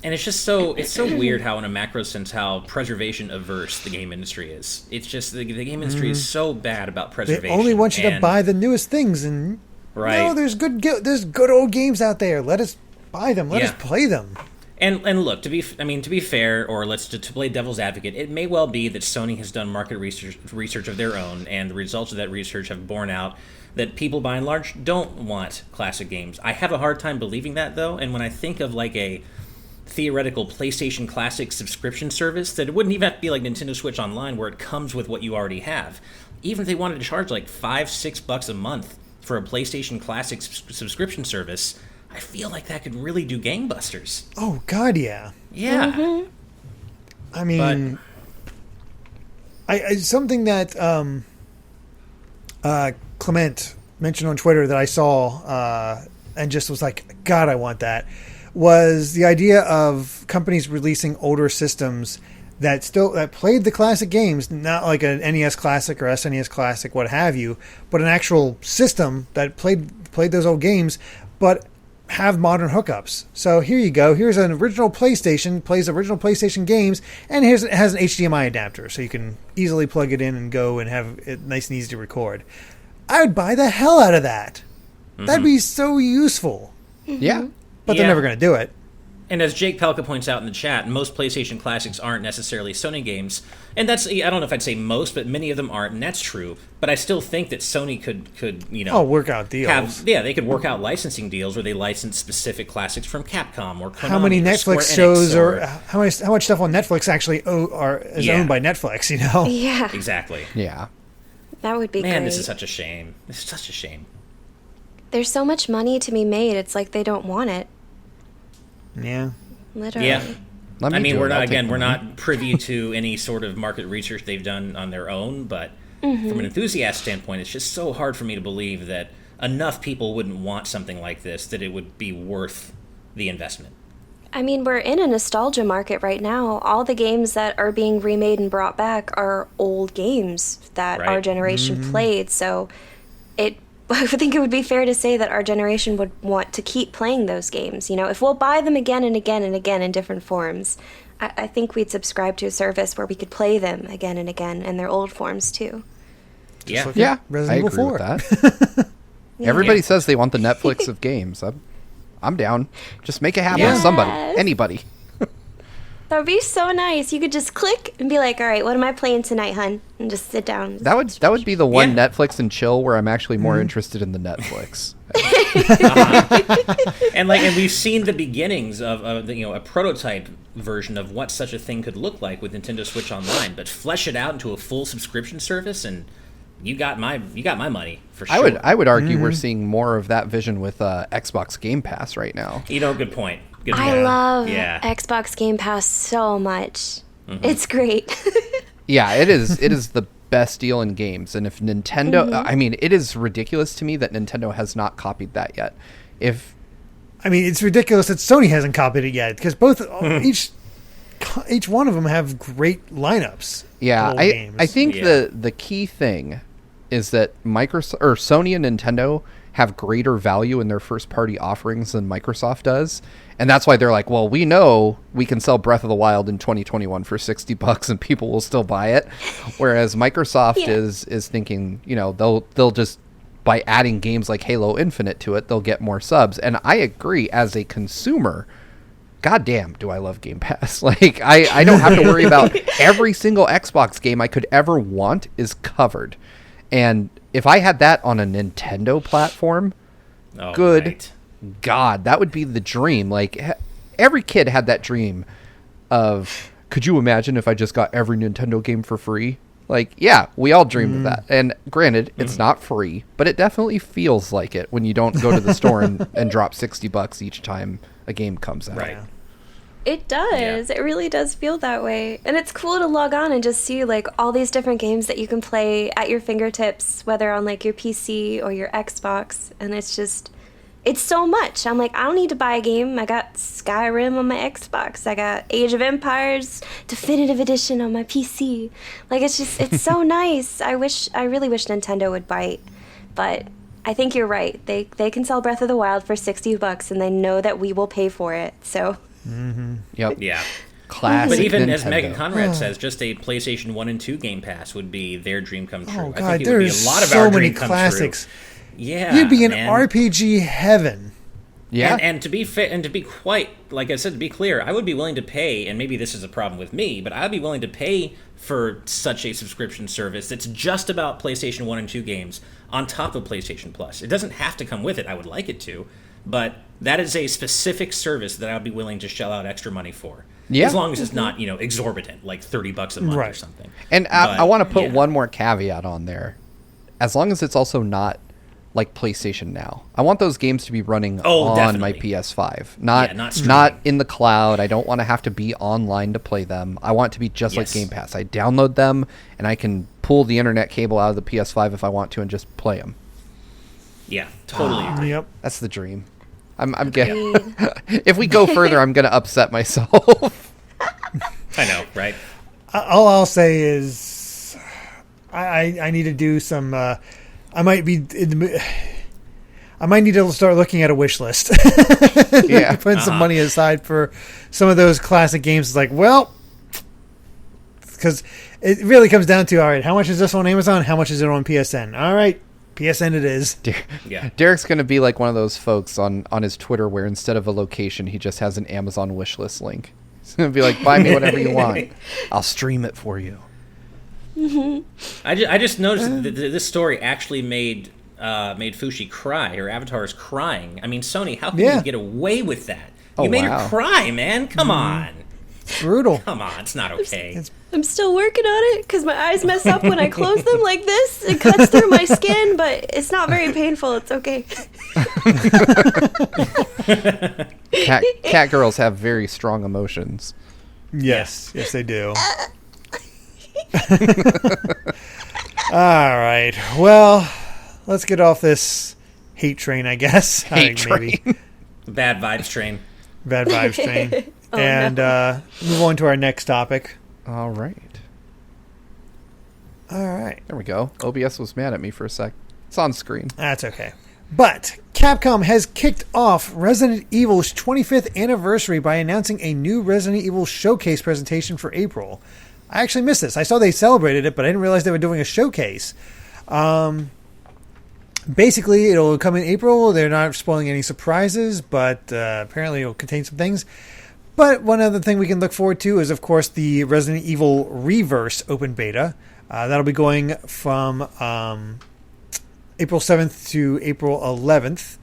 Speaker 3: And it's just so weird how, in a macro sense, how preservation averse the game industry is. It's just the game industry is so bad about preservation.
Speaker 1: They only want you to buy the newest things, and no, there's good old games out there. Let us buy them. Let us play them.
Speaker 3: And look, to be fair, or to play devil's advocate, it may well be that Sony has done market research of their own, and the results of that research have borne out that people, by and large, don't want classic games. I have a hard time believing that, though, and when I think of like a theoretical PlayStation Classic subscription service, that it wouldn't even have to be like Nintendo Switch Online, where it comes with what you already have. Even if they wanted to charge like $5-6 a month for a PlayStation Classic subscription service, I feel like that could really do gangbusters.
Speaker 1: Oh God, yeah.
Speaker 3: Yeah.
Speaker 2: Mm-hmm.
Speaker 1: I mean, I something that Clement mentioned on Twitter that I saw and just was like, God, I want that, was the idea of companies releasing older systems that played the classic games, not like an NES Classic or SNES Classic, what have you, but an actual system that played those old games, but have modern hookups. So here you go. Here's an original PlayStation, plays original PlayStation games, and it has an HDMI adapter, so you can easily plug it in and go and have it nice and easy to record. I would buy the hell out of that. Mm-hmm. That'd be so useful.
Speaker 4: Yeah.
Speaker 1: But they're never going to do it.
Speaker 3: And as Jake Pelka points out in the chat, most PlayStation Classics aren't necessarily Sony games. And that's, I don't know if I'd say most, but many of them aren't, and that's true. But I still think that Sony could
Speaker 1: work out deals.
Speaker 3: They could work out licensing deals where they license specific classics from Capcom or Konami.
Speaker 1: How many Netflix shows or how much stuff on Netflix actually is owned by Netflix, you know?
Speaker 2: Yeah.
Speaker 3: Exactly.
Speaker 4: Yeah.
Speaker 2: That would be great.
Speaker 3: Man, this is such a shame. This is such a shame.
Speaker 2: There's so much money to be made, it's like they don't want it.
Speaker 1: Yeah.
Speaker 2: Literally.
Speaker 3: Yeah. I mean, we're not privy to any sort of market research they've done on their own, but from an enthusiast standpoint, it's just so hard for me to believe that enough people wouldn't want something like this, that it would be worth the investment.
Speaker 2: I mean, we're in a nostalgia market right now. All the games that are being remade and brought back are old games that our generation played, so I think it would be fair to say that our generation would want to keep playing those games. You know, if we'll buy them again and again and again in different forms, I think we'd subscribe to a service where we could play them again and again in their old forms too.
Speaker 3: Yeah.
Speaker 1: Resident Evil 4.
Speaker 4: With that. Everybody says they want the Netflix of games. I'm down. Just make it happen with somebody. Anybody.
Speaker 2: That would be so nice. You could just click and be like, all right, what am I playing tonight, hun? And just sit down.
Speaker 4: That would be the one Netflix and chill where I'm actually more interested in the Netflix.
Speaker 3: And we've seen the beginnings of a prototype version of what such a thing could look like with Nintendo Switch Online, but flesh it out into a full subscription service, and you got my money for sure.
Speaker 4: I would argue we're seeing more of that vision with Xbox Game Pass right now.
Speaker 3: Good point.
Speaker 2: I love Xbox Game Pass so much. Mm-hmm. It's great.
Speaker 4: Yeah, it is the best deal in games. And if Nintendo, I mean, it is ridiculous to me that Nintendo has not copied that yet.
Speaker 1: It's ridiculous that Sony hasn't copied it yet, because both each one of them have great lineups.
Speaker 4: Yeah, I think the key thing is that Microsoft or Sony and Nintendo have greater value in their first party offerings than Microsoft does. And that's why they're like, well, we know we can sell Breath of the Wild in 2021 for $60 and people will still buy it. Whereas Microsoft is thinking, they'll just, by adding games like Halo Infinite to it, they'll get more subs. And I agree, as a consumer, goddamn, do I love Game Pass. I don't have to worry about every single Xbox game I could ever want is covered. And if I had that on a Nintendo platform, God, that would be the dream. Every kid had that dream of could you imagine if I just got every Nintendo game for free? Like, yeah, we all dreamed of that. And granted, it's not free, but it definitely feels like it when you don't go to the store and drop $60 each time a game comes out.
Speaker 3: Right.
Speaker 2: It does.
Speaker 3: Yeah.
Speaker 2: It really does feel that way. And it's cool to log on and just see like all these different games that you can play at your fingertips, whether on like your PC or your Xbox. And it's so much. I'm like, I don't need to buy a game. I got Skyrim on my Xbox. I got Age of Empires Definitive Edition on my PC. Like, it's so nice. I really wish Nintendo would bite. But I think you're right. They can sell Breath of the Wild for $60 and they know that we will pay for it. So.
Speaker 4: Yep.
Speaker 3: Yeah.
Speaker 4: Classic.
Speaker 3: But even
Speaker 4: Nintendo.
Speaker 3: as Megan Conrad says, just a PlayStation 1 and 2 Game Pass would be their dream come true.
Speaker 1: Oh
Speaker 3: I
Speaker 1: god,
Speaker 3: think it would be
Speaker 1: there's
Speaker 3: a lot of
Speaker 1: so
Speaker 3: our
Speaker 1: many
Speaker 3: dream come
Speaker 1: classics.
Speaker 3: true. Yeah,
Speaker 1: You'd be in
Speaker 3: man.
Speaker 1: RPG heaven.
Speaker 4: Yeah.
Speaker 3: And to be fit and to be quite, like I said, to be clear, I would be willing to pay, and maybe this is a problem with me, but I'd be willing to pay for such a subscription service that's just about PlayStation 1 and 2 games on top of PlayStation Plus. It doesn't have to come with it. I would like it to, but that is a specific service that I would be willing to shell out extra money for.
Speaker 4: Yeah.
Speaker 3: As long as it's not, exorbitant, like $30 a month or
Speaker 1: Right.
Speaker 3: something.
Speaker 4: And I want to put
Speaker 3: yeah.
Speaker 4: one more caveat on there. As long as it's also not like PlayStation Now. I want those games to be running on my
Speaker 3: definitely.
Speaker 4: PS5.
Speaker 3: not
Speaker 4: Not
Speaker 3: streaming.
Speaker 4: in the cloud. I don't want to have to be online to play them. I want it to be just like
Speaker 3: Yes.
Speaker 4: Game Pass. I download them and I can pull the internet cable out of the PS5 if I want to and just play them.
Speaker 3: Yeah, totally agree.
Speaker 1: Yep.
Speaker 4: That's the dream. I'm getting. If we go further, I'm going to upset myself.
Speaker 3: I know, right?
Speaker 1: All I'll say is I need to do some. I might need to start looking at a wish list.
Speaker 4: Yeah.
Speaker 1: Putting some money aside for some of those classic games. It's like, well, because it really comes down to, all right, how much is this on Amazon? How much is it on PSN? All right, PSN it is.
Speaker 3: Yeah.
Speaker 4: Derek's going to be like one of those folks on his Twitter where instead of a location, he just has an Amazon wish list link. He's going to be like, buy me whatever you want. I'll stream it for you.
Speaker 3: I just noticed that this story actually made Fushi cry. Her avatar is crying. I mean, Sony, how can you get away with that?
Speaker 4: Oh,
Speaker 3: You made
Speaker 4: wow.
Speaker 3: her cry, man. Come on.
Speaker 1: It's brutal.
Speaker 3: Come on. It's not okay.
Speaker 2: I'm still working on it because my eyes mess up when I close them like this. It cuts through my skin, but it's not very painful. It's okay.
Speaker 4: Cat girls have very strong emotions.
Speaker 1: Yes, yes, they do. All right. Well, let's get off this hate train, I guess.
Speaker 4: Hate train.
Speaker 1: Maybe.
Speaker 3: Bad vibes train.
Speaker 1: Bad vibes train. Move on to our next topic.
Speaker 4: All right.
Speaker 1: All right.
Speaker 4: There we go. OBS was mad at me for a sec. It's on screen.
Speaker 1: That's okay. But Capcom has kicked off Resident Evil's 25th anniversary by announcing a new Resident Evil showcase presentation for April. I actually missed this. I saw they celebrated it, but I didn't realize they were doing a showcase. Basically, it'll come in April. They're not spoiling any surprises, but apparently it'll contain some things. But one other thing we can look forward to is, of course, the Resident Evil Reverse open beta. That'll be going from April 7th to April 11th.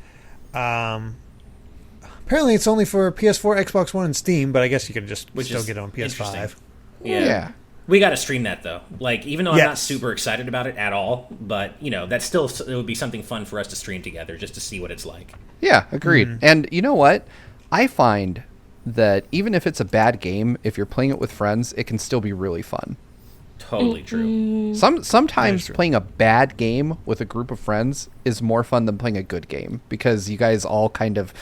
Speaker 1: Apparently, it's only for PS4, Xbox One, and Steam, but I guess you could just still get it on PS5.
Speaker 3: interesting.
Speaker 4: Yeah.
Speaker 3: We got to stream that, though. Like, even though I'm not
Speaker 1: Yes.
Speaker 3: super excited about it at all, but, that's still, it would be something fun for us to stream together just to see what it's like.
Speaker 4: Yeah, agreed. And you know what? I find that even if it's a bad game, if you're playing it with friends, it can still be really fun.
Speaker 3: Totally true.
Speaker 4: Sometimes
Speaker 1: true.
Speaker 4: playing a bad game with a group of friends is more fun than playing a good game because you guys all kind of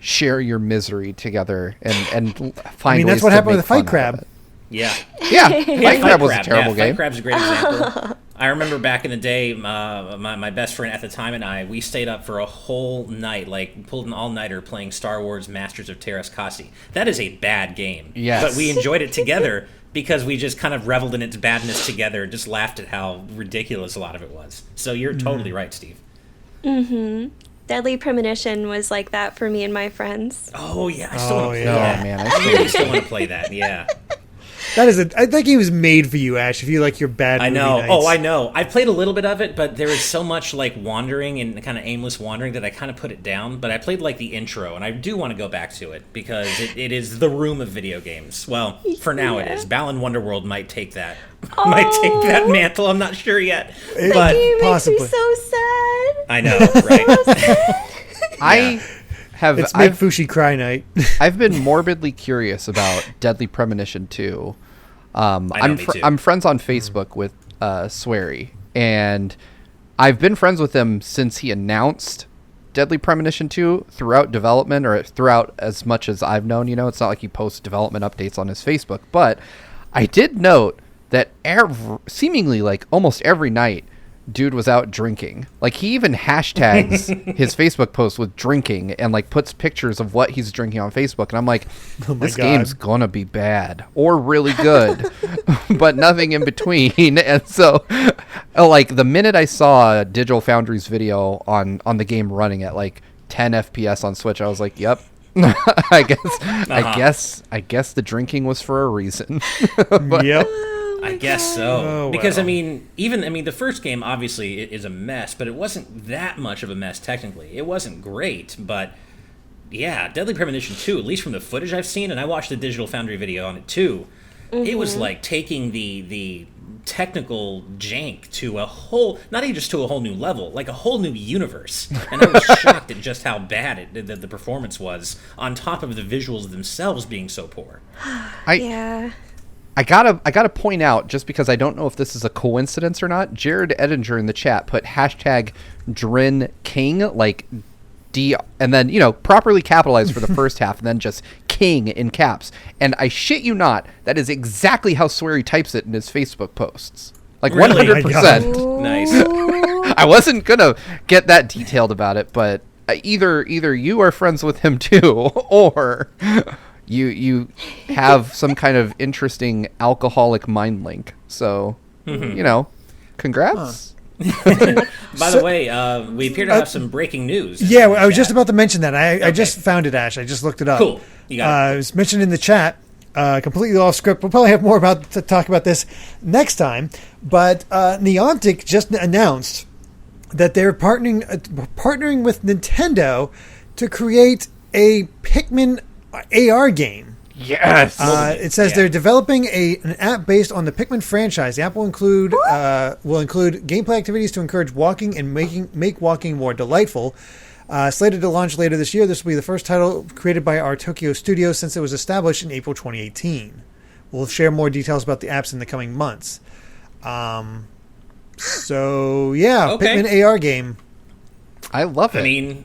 Speaker 4: share your misery together and find
Speaker 1: I mean, that's
Speaker 4: ways
Speaker 1: what
Speaker 4: to
Speaker 1: happened
Speaker 4: make
Speaker 1: with Fight
Speaker 4: fun out of
Speaker 1: Crab.
Speaker 4: it.
Speaker 3: Yeah.
Speaker 4: Yeah, Fight Crab was a terrible
Speaker 3: Fight
Speaker 4: game.
Speaker 3: Crab's a great example. I remember back in the day, my best friend at the time and I, we stayed up for a whole night, like pulled an all-nighter playing Star Wars Masters of Terrascasi. That is a bad game.
Speaker 4: Yes.
Speaker 3: But we enjoyed it together because we just kind of reveled in its badness together and just laughed at how ridiculous a lot of it was. So you're totally right, Steve.
Speaker 2: Deadly Premonition was like that for me and my friends.
Speaker 3: Oh, yeah. I still want to play
Speaker 1: yeah.
Speaker 3: that.
Speaker 4: Oh, man.
Speaker 3: I really still want to play that, yeah.
Speaker 1: That game was made for you, Ash. If you like your bad
Speaker 3: I
Speaker 1: movie
Speaker 3: know.
Speaker 1: nights.
Speaker 3: Oh, I know. I played a little bit of it, but there was so much like wandering and kind of aimless wandering that I kind of put it down. But I played like the intro, and I do want to go back to it because it is the room of video games. Well, for now it is. Balan Wonderworld might take that. Might take that mantle. I'm not sure yet.
Speaker 2: That game
Speaker 1: possibly.
Speaker 2: makes me so sad.
Speaker 3: I know, right?
Speaker 1: It's MissFushi cry night.
Speaker 4: I've been morbidly curious about Deadly Premonition 2. I'm friends on Facebook with Swery, and I've been friends with him since he announced Deadly Premonition 2 throughout development, or throughout as much as I've known. It's not like he posts development updates on his Facebook, but I did note that seemingly like almost every night, dude was out drinking. Like, he even hashtags his Facebook post with drinking and like puts pictures of what he's drinking on Facebook. And I'm like, this game's gonna be bad or really good, but nothing in between. And so, like, the minute I saw Digital Foundry's video on the game running at like 10 FPS on Switch, I was like, yep. I guess the drinking was for a reason.
Speaker 1: Yep.
Speaker 3: I guess so.
Speaker 1: Oh,
Speaker 3: because,
Speaker 1: well.
Speaker 3: the first game obviously is a mess, but it wasn't that much of a mess technically. It wasn't great, but yeah, Deadly Premonition 2, at least from the footage I've seen, and I watched the Digital Foundry video on it too, it was like taking the technical jank to a whole, not even just to a whole new level, like a whole new universe. And I was shocked at just how bad the performance was, on top of the visuals themselves being so poor.
Speaker 2: Yeah.
Speaker 4: I gotta point out, just because I don't know if this is a coincidence or not, Jared Edinger in the chat put hashtag Drin King, like D, and then, properly capitalized for the first half, and then just King in caps. And I shit you not, that is exactly how Swery types it in his Facebook posts. Like,
Speaker 3: Really?
Speaker 4: 100%.
Speaker 3: Nice.
Speaker 4: I wasn't gonna get that detailed about it, but either you are friends with him too, or you have some kind of interesting alcoholic mind link. So, congrats.
Speaker 3: By the way, we appear to have some breaking news.
Speaker 1: Yeah, I was just about to mention that. I just found it, Ash. I just looked it up.
Speaker 3: Cool. You got it.
Speaker 1: It was mentioned in the chat, completely off script. We'll probably have more to talk about this next time. But Niantic just announced that they're partnering with Nintendo to create a Pikmin AR game.
Speaker 4: Yes.
Speaker 1: It says they're developing an app based on the Pikmin franchise. The app will include gameplay activities to encourage walking and make walking more delightful. Slated to launch later this year, this will be the first title created by our Tokyo studio since it was established in April 2018. We'll share more details about the apps in the coming months. So yeah,
Speaker 3: Okay.
Speaker 1: Pikmin AR game.
Speaker 4: I love it.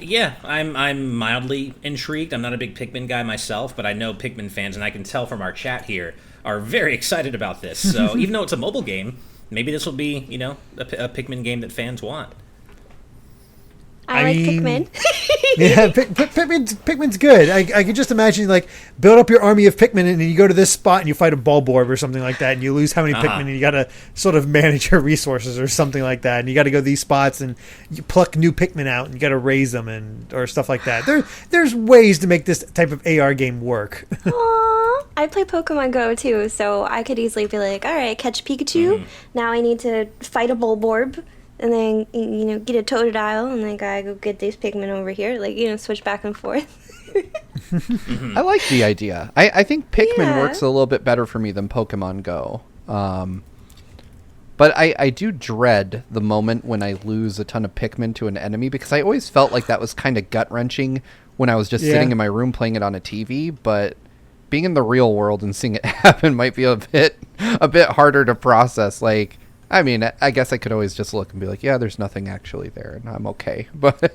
Speaker 3: Yeah, I'm mildly intrigued. I'm not a big Pikmin guy myself, but I know Pikmin fans, and I can tell from our chat here, are very excited about this. So even though it's a mobile game, maybe this will be, a Pikmin game that fans want.
Speaker 2: I like Pikmin.
Speaker 1: Yeah, Pikmin's good. I could just imagine, like, build up your army of Pikmin, and then you go to this spot and you fight a Bulborb or something like that, and you lose how many Pikmin, and you got to sort of manage your resources or something like that, and you got to go to these spots and you pluck new Pikmin out and you got to raise them or stuff like that. There's ways to make this type of AR game work.
Speaker 2: Aww. I play Pokemon Go too, so I could easily be like, all right, catch Pikachu. Now I need to fight a Bulborb. And then, get a Totodile, and then gotta go get these Pikmin over here. Like, switch back and forth.
Speaker 4: I like the idea. I think Pikmin works a little bit better for me than Pokemon Go. But I do dread the moment when I lose a ton of Pikmin to an enemy, because I always felt like that was kind of gut-wrenching when I was just sitting in my room playing it on a TV. But being in the real world and seeing it happen might be a bit harder to process. Like, I guess I could always just look and be like, yeah, there's nothing actually there, and I'm okay. But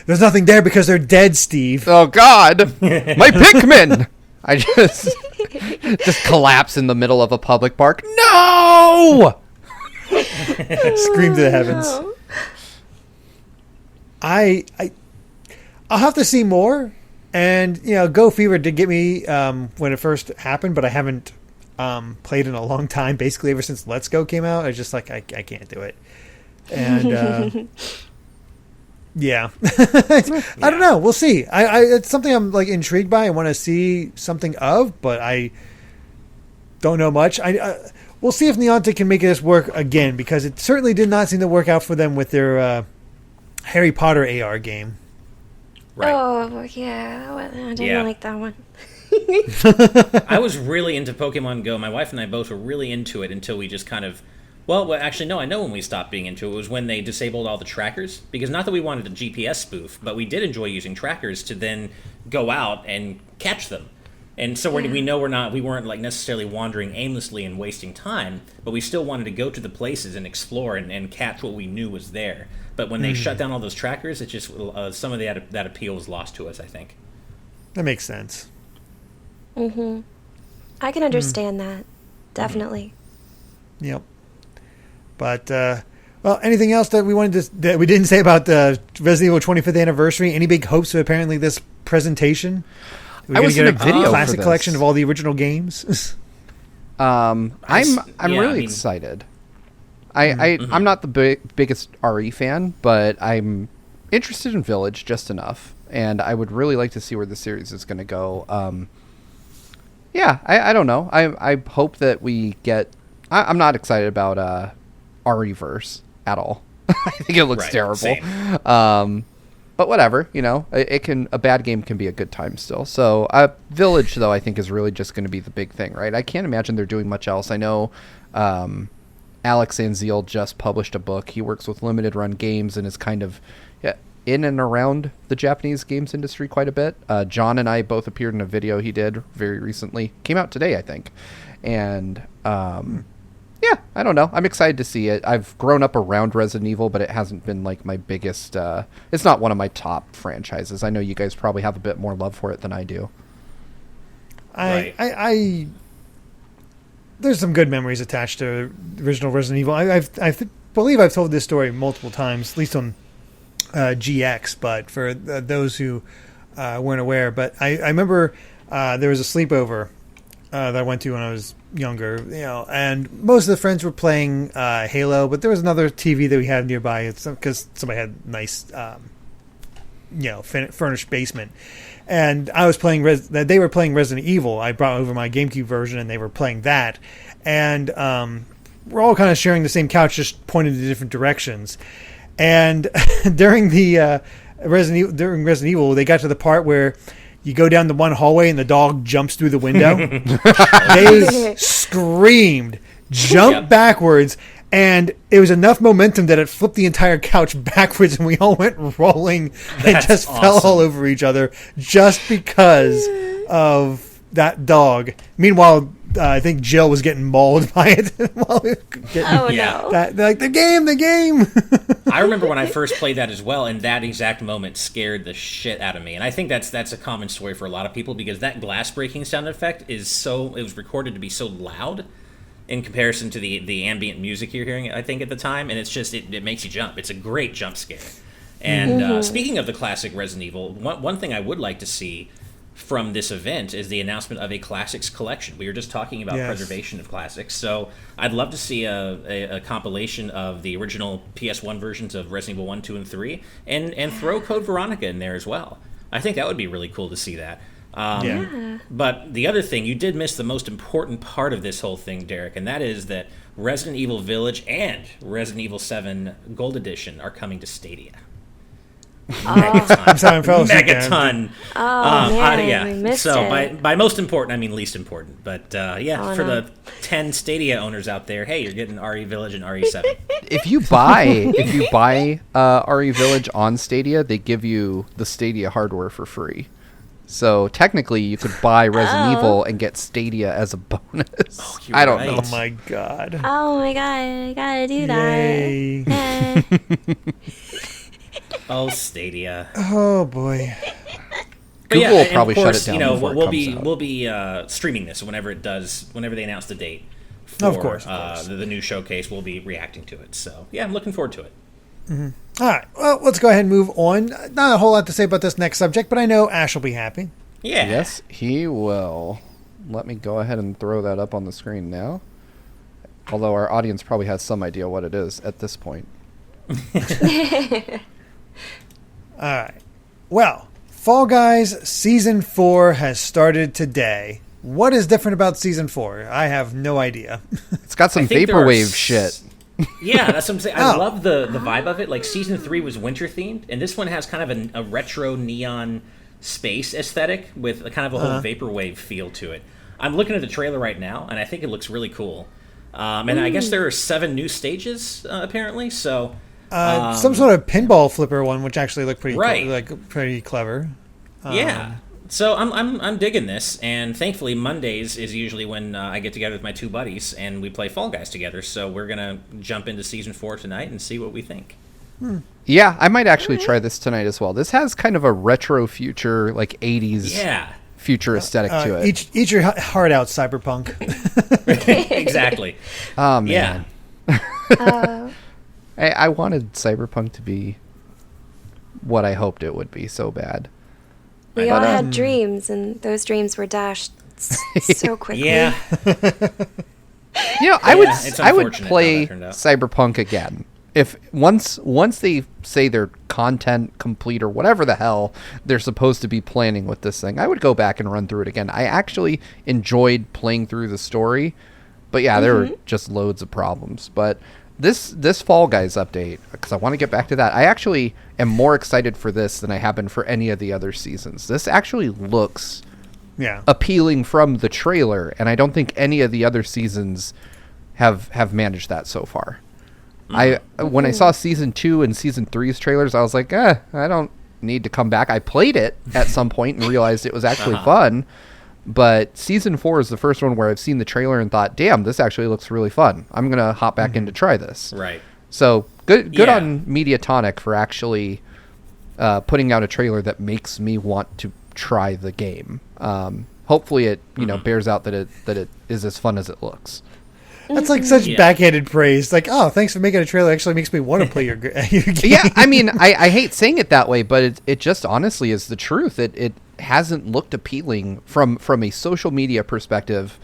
Speaker 1: there's nothing there because they're dead, Steve.
Speaker 4: Oh, God. My Pikmin! I just collapse in the middle of a public park. No!
Speaker 1: Scream to the heavens. I'll have to see more. And, Go Fever did get me when it first happened, but I haven't played in a long time. Basically, ever since Let's Go came out, I was just like, I can't do it. And Yeah. I don't know. We'll see. It's something I'm like intrigued by. I want to see something of, but I don't know much. We'll see if Niantic can make this work again, because it certainly did not seem to work out for them with their Harry Potter AR game.
Speaker 2: Right. Oh, yeah. I didn't like that one.
Speaker 3: I was really into Pokemon Go. My wife and I both were really into it until we just kind of... Well, actually, no, I know when we stopped being into it. It was when they disabled all the trackers. Because not that we wanted a GPS spoof, but we did enjoy using trackers to then go out and catch them. And so we know we weren't like necessarily wandering aimlessly and wasting time, but we still wanted to go to the places and explore and catch what we knew was there. But when they shut down all those trackers, it just some of that appeal was lost to us, I think.
Speaker 1: That makes sense.
Speaker 2: Mm-hmm. I can understand that. Definitely.
Speaker 1: Yep. But well, anything else that we didn't say about the Resident Evil 25th anniversary? Any big hopes of apparently this presentation?
Speaker 4: I was in a video
Speaker 1: classic collection of all the original games.
Speaker 4: I'm really excited. I'm not the biggest RE fan, but I'm interested in Village just enough, and I would really like to see where the series is going to go. I don't know. I hope that we get. I'm not excited about RE-verse at all. I think it looks terrible. But whatever, a bad game can be a good time still. So Village, though, I think is really just going to be the big thing, right? I can't imagine they're doing much else. I know Alex Anziel just published a book. He works with limited run games and is kind of in and around the Japanese games industry quite a bit. John and I both appeared in a video he did very recently. Came out today, I think. And I don't know. I'm excited to see it. I've grown up around Resident Evil, but it hasn't been like my biggest... it's not one of my top franchises. I know you guys probably have a bit more love for it than I do.
Speaker 1: I there's some good memories attached to the original Resident Evil. I believe I've told this story multiple times, at least on GX, but for those who weren't aware. But I remember there was a sleepover that I went to when I was younger, and most of the friends were playing Halo, but there was another TV that we had nearby. It's because somebody had nice, furnished basement, and I was playing. They were playing Resident Evil. I brought over my GameCube version, and they were playing that, and we're all kind of sharing the same couch, just pointed in different directions. And during the Resident Evil, they got to the part where you go down the one hallway and the dog jumps through the window. They screamed, jumped backwards, and it was enough momentum that it flipped the entire couch backwards, and we all went rolling and just fell all over each other just because of that dog. Meanwhile, I think Jill was getting mauled by it.
Speaker 2: No.
Speaker 1: The game.
Speaker 3: I remember when I first played that as well, and that exact moment scared the shit out of me. And I think that's a common story for a lot of people, because that glass breaking sound effect it was recorded to be so loud in comparison to the ambient music you're hearing, I think, at the time. And it's just, it makes you jump. It's a great jump scare. And speaking of the classic Resident Evil, one thing I would like to see from this event is the announcement of a classics collection. We were just talking about preservation of classics, so I'd love to see a compilation of the original PS1 versions of Resident Evil 1, 2, and 3, and throw Code Veronica in there as well. I think that would be really cool to see that. But the other thing, you did miss the most important part of this whole thing, Derek, and that is that Resident Evil Village and Resident Evil 7 Gold Edition are coming to Stadia. Megaton.
Speaker 2: We missed it.
Speaker 3: By most important, I mean least important. But the 10 Stadia owners out there, hey, you're getting RE Village and RE7.
Speaker 4: If you buy RE Village on Stadia, they give you the Stadia hardware for free. So technically, you could buy Resident Evil and get Stadia as a bonus. I don't know.
Speaker 1: Oh my god.
Speaker 2: I gotta do
Speaker 1: Yay.
Speaker 2: that.
Speaker 3: Oh, Stadia.
Speaker 1: Oh boy.
Speaker 4: Google will probably shut it down.
Speaker 3: We'll be streaming this whenever they announce the date. For,
Speaker 1: of course.
Speaker 3: The new showcase, we'll be reacting to it. So yeah, I'm looking forward to it.
Speaker 1: Mm-hmm. All right. Well, let's go ahead and move on. Not a whole lot to say about this next subject, but I know Ash will be happy.
Speaker 3: Yeah.
Speaker 4: Yes, he will. Let me go ahead and throw that up on the screen now. Although our audience probably has some idea what it is at this point.
Speaker 1: All right. Well, Fall Guys Season 4 has started today. What is different about Season 4? I have no idea.
Speaker 4: It's got some vaporwave shit.
Speaker 3: Yeah, that's what I'm saying. I love the vibe of it. Like, Season 3 was winter-themed, and this one has kind of a retro neon space aesthetic with a kind of a whole vaporwave feel to it. I'm looking at the trailer right now, and I think it looks really cool. And I guess there are 7 new stages, apparently, so...
Speaker 1: some sort of pinball flipper one, which actually looked pretty
Speaker 3: right.
Speaker 1: pretty clever.
Speaker 3: Yeah. So I'm digging this, and thankfully Mondays is usually when I get together with my 2 buddies and we play Fall Guys together. So we're gonna jump into Season 4 tonight and see what we think.
Speaker 4: Yeah, I might actually try this tonight as well. This has kind of a retro future, like 80s future aesthetic to it.
Speaker 1: Eat your heart out, Cyberpunk.
Speaker 3: Exactly.
Speaker 4: Oh, man. I wanted Cyberpunk to be what I hoped it would be so bad.
Speaker 2: We all had dreams, and those dreams were dashed so quickly.
Speaker 3: Yeah.
Speaker 4: I would play Cyberpunk again. If once they say their content complete or whatever the hell they're supposed to be planning with this thing, I would go back and run through it again. I actually enjoyed playing through the story, but yeah, there were just loads of problems. But this Fall Guys update, because I want to get back to that, I actually am more excited for this than I have been for any of the other seasons. This actually looks appealing from the trailer, and I don't think any of the other seasons have managed that so far. When I saw Season 2 and Season 3's trailers, I was like, I don't need to come back. I played it at some point and realized it was actually fun. But Season 4 is the first one where I've seen the trailer and thought, damn, this actually looks really fun. I'm going to hop back in to try this.
Speaker 3: Right.
Speaker 4: So good on Mediatonic for actually putting out a trailer that makes me want to try the game. Hopefully it bears out that it is as fun as it looks.
Speaker 1: That's like such backhanded praise. Like, oh, thanks for making a trailer. Actually makes me want to play your game.
Speaker 4: Yeah, I mean, I hate saying it that way, but it just honestly is the truth. It hasn't looked appealing from a social media perspective.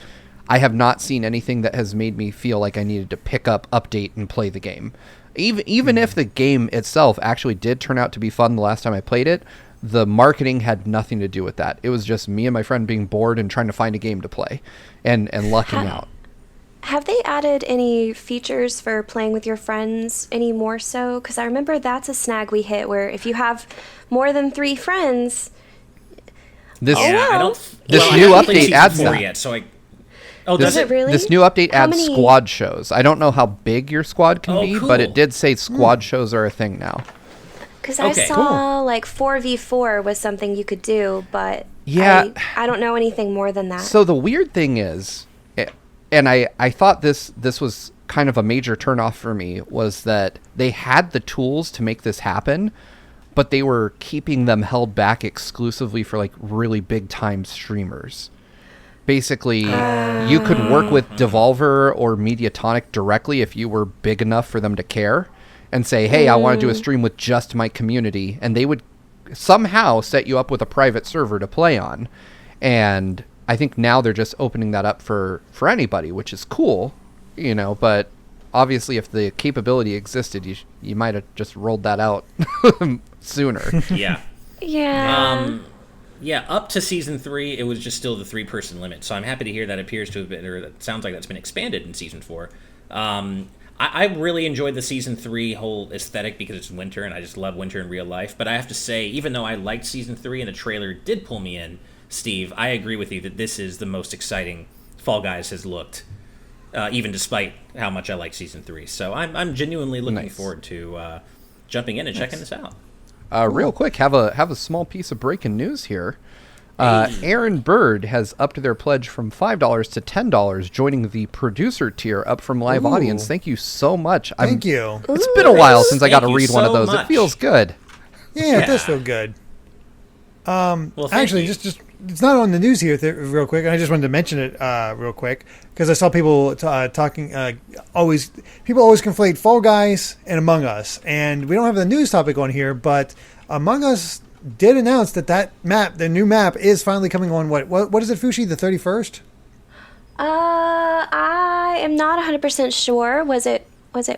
Speaker 4: I have not seen anything that has made me feel like I needed to pick up, update, and play the game. Even if the game itself actually did turn out to be fun the last time I played it, the marketing had nothing to do with that. It was just me and my friend being bored and trying to find a game to play and lucking out.
Speaker 2: Have they added any features for playing with your friends any more so? Because I remember that's a snag we hit where if you have more than 3 friends...
Speaker 4: This new
Speaker 3: update
Speaker 4: adds that.
Speaker 3: Yet, so
Speaker 2: does it really?
Speaker 4: This new update adds squad shows. I don't know how big your squad can be, but it did say squad shows are a thing now.
Speaker 2: Because I saw like 4v4 was something you could do, but I don't know anything more than that.
Speaker 4: So the weird thing is, and I thought this was kind of a major turnoff for me, was that they had the tools to make this happen, but they were keeping them held back exclusively for like really big time streamers. Basically, you could work with Devolver or Mediatonic directly if you were big enough for them to care and say, hey, I want to do a stream with just my community. And they would somehow set you up with a private server to play on. And I think now they're just opening that up for anybody, which is cool, but obviously if the capability existed, you might have just rolled that out sooner.
Speaker 3: Yeah.
Speaker 2: Yeah.
Speaker 3: Up to Season 3, it was just still the 3-person limit. So I'm happy to hear that appears to have been, or it sounds like that's been expanded in Season 4. I really enjoyed the Season 3 whole aesthetic because it's winter, and I just love winter in real life. But I have to say, even though I liked Season 3 and the trailer did pull me in, Steve, I agree with you that this is the most exciting Fall Guys has looked, even despite how much I like Season 3. So I'm genuinely looking forward to jumping in and checking this out.
Speaker 4: Real quick, have a small piece of breaking news here. Aaron Bird has upped their pledge from $5 to $10, joining the producer tier up from live audience. Thank you so much.
Speaker 1: Thank you.
Speaker 4: It's been a while since I got to read one of those. It feels good.
Speaker 1: Yeah, it does feel good.
Speaker 3: Well,
Speaker 1: actually, just it's not on the news here real quick, and I just wanted to mention it real quick because I saw people talking. People always conflate Fall Guys and Among Us, and we don't have the news topic on here, but Among Us did announce that map, the new map, is finally coming on. What is it, Fushi? The 31st?
Speaker 2: I am not 100% sure. Was it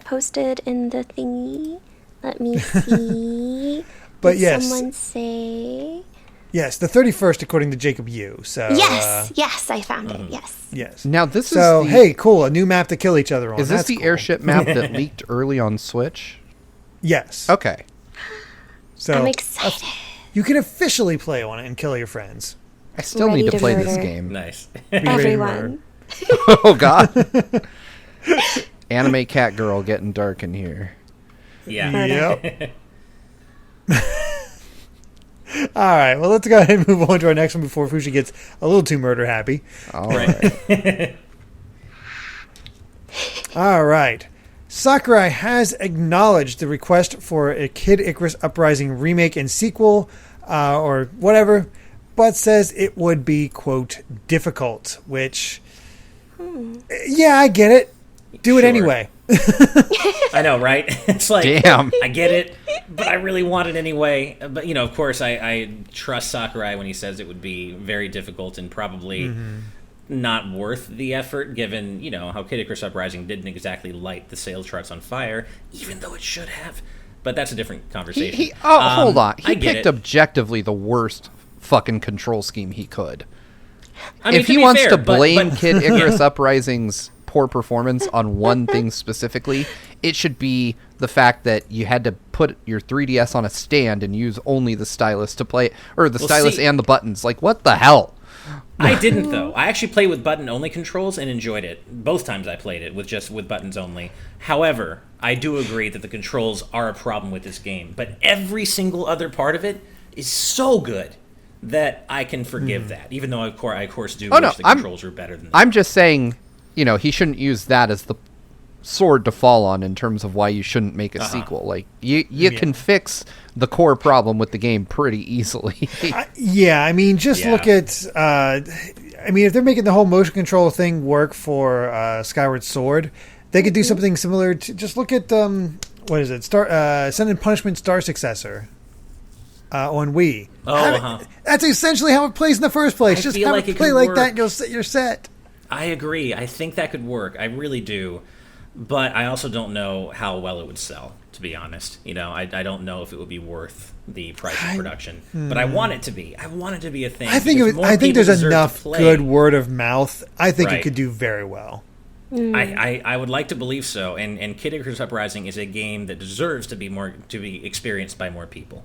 Speaker 2: posted in the thingy? Let me see.
Speaker 1: But
Speaker 2: Did
Speaker 1: yes.
Speaker 2: someone say...
Speaker 1: Yes, the 31st, according to Jacob Yu. So
Speaker 2: Yes, I found it. Yes.
Speaker 1: Yes.
Speaker 4: Now this
Speaker 1: So,
Speaker 4: is
Speaker 1: hey, cool, a new map to kill each other on.
Speaker 4: Is this
Speaker 1: That's
Speaker 4: the
Speaker 1: cool.
Speaker 4: airship map that leaked early on Switch?
Speaker 1: Yes.
Speaker 4: Okay.
Speaker 1: So
Speaker 2: I'm excited.
Speaker 1: you can officially play on it and kill your friends.
Speaker 4: I still
Speaker 2: Ready
Speaker 4: need to
Speaker 2: to
Speaker 4: play this
Speaker 2: murder.
Speaker 4: game.
Speaker 3: Nice.
Speaker 1: Be ready to murder.
Speaker 2: Everyone.
Speaker 4: Oh god. Anime cat girl getting dark in here.
Speaker 3: Yeah.
Speaker 1: Yep. All right, well, let's go ahead and move on to our next one before Fushi gets a little too murder happy.
Speaker 4: All right.
Speaker 1: All right. Sakurai has acknowledged the request for a Kid Icarus Uprising remake and sequel, or whatever, but says it would be, quote, difficult, which, yeah, I get it. Do it
Speaker 3: Sure.
Speaker 1: anyway.
Speaker 3: I know, right? It's like,
Speaker 4: Damn.
Speaker 3: I get it, but I really want it anyway. But, of course, I trust Sakurai when he says it would be very difficult and probably not worth the effort, given, how Kid Icarus Uprising didn't exactly light the sales charts on fire, even though it should have. But that's a different conversation.
Speaker 4: Hold on. He
Speaker 3: I get
Speaker 4: picked
Speaker 3: it.
Speaker 4: objectively the worst fucking control scheme he could.
Speaker 3: I mean,
Speaker 4: If
Speaker 3: to
Speaker 4: he
Speaker 3: be
Speaker 4: wants
Speaker 3: fair,
Speaker 4: to
Speaker 3: but-
Speaker 4: blame
Speaker 3: but-
Speaker 4: Kid Icarus Uprising's poor performance on one thing specifically, it should be the fact that you had to put your 3DS on a stand and use only the stylus to play, or the stylus
Speaker 3: see-
Speaker 4: and the buttons. Like, what the hell?
Speaker 3: I didn't, though. I actually played with button-only controls and enjoyed it. Both times I played it with buttons only. However, I do agree that the controls are a problem with this game. But every single other part of it is so good that I can forgive that. Even though I, of course, do wish the controls were better than that.
Speaker 4: I'm just saying, he shouldn't use that as the sword to fall on in terms of why you shouldn't make a sequel. Like, you can fix the core problem with the game pretty easily.
Speaker 1: Yeah, I mean, just look at... if they're making the whole motion control thing work for Skyward Sword, they could do something similar to... Just look at... what is it? Sin and Punishment Star Successor on Wii. That's essentially how it plays in the first place.
Speaker 3: I
Speaker 1: Just
Speaker 3: feel
Speaker 1: have
Speaker 3: like
Speaker 1: it
Speaker 3: it
Speaker 1: play
Speaker 3: could
Speaker 1: like
Speaker 3: work.
Speaker 1: that and you're set.
Speaker 3: I agree. I think that could work. I really do. But I also don't know how well it would sell, to be honest. I don't know if it would be worth the price of production. But I want it to be. I want it to be a thing.
Speaker 1: I think there's enough good word of mouth. I think it could do very well.
Speaker 3: I would like to believe so. And Kid Icarus Uprising is a game that deserves to be experienced by more people.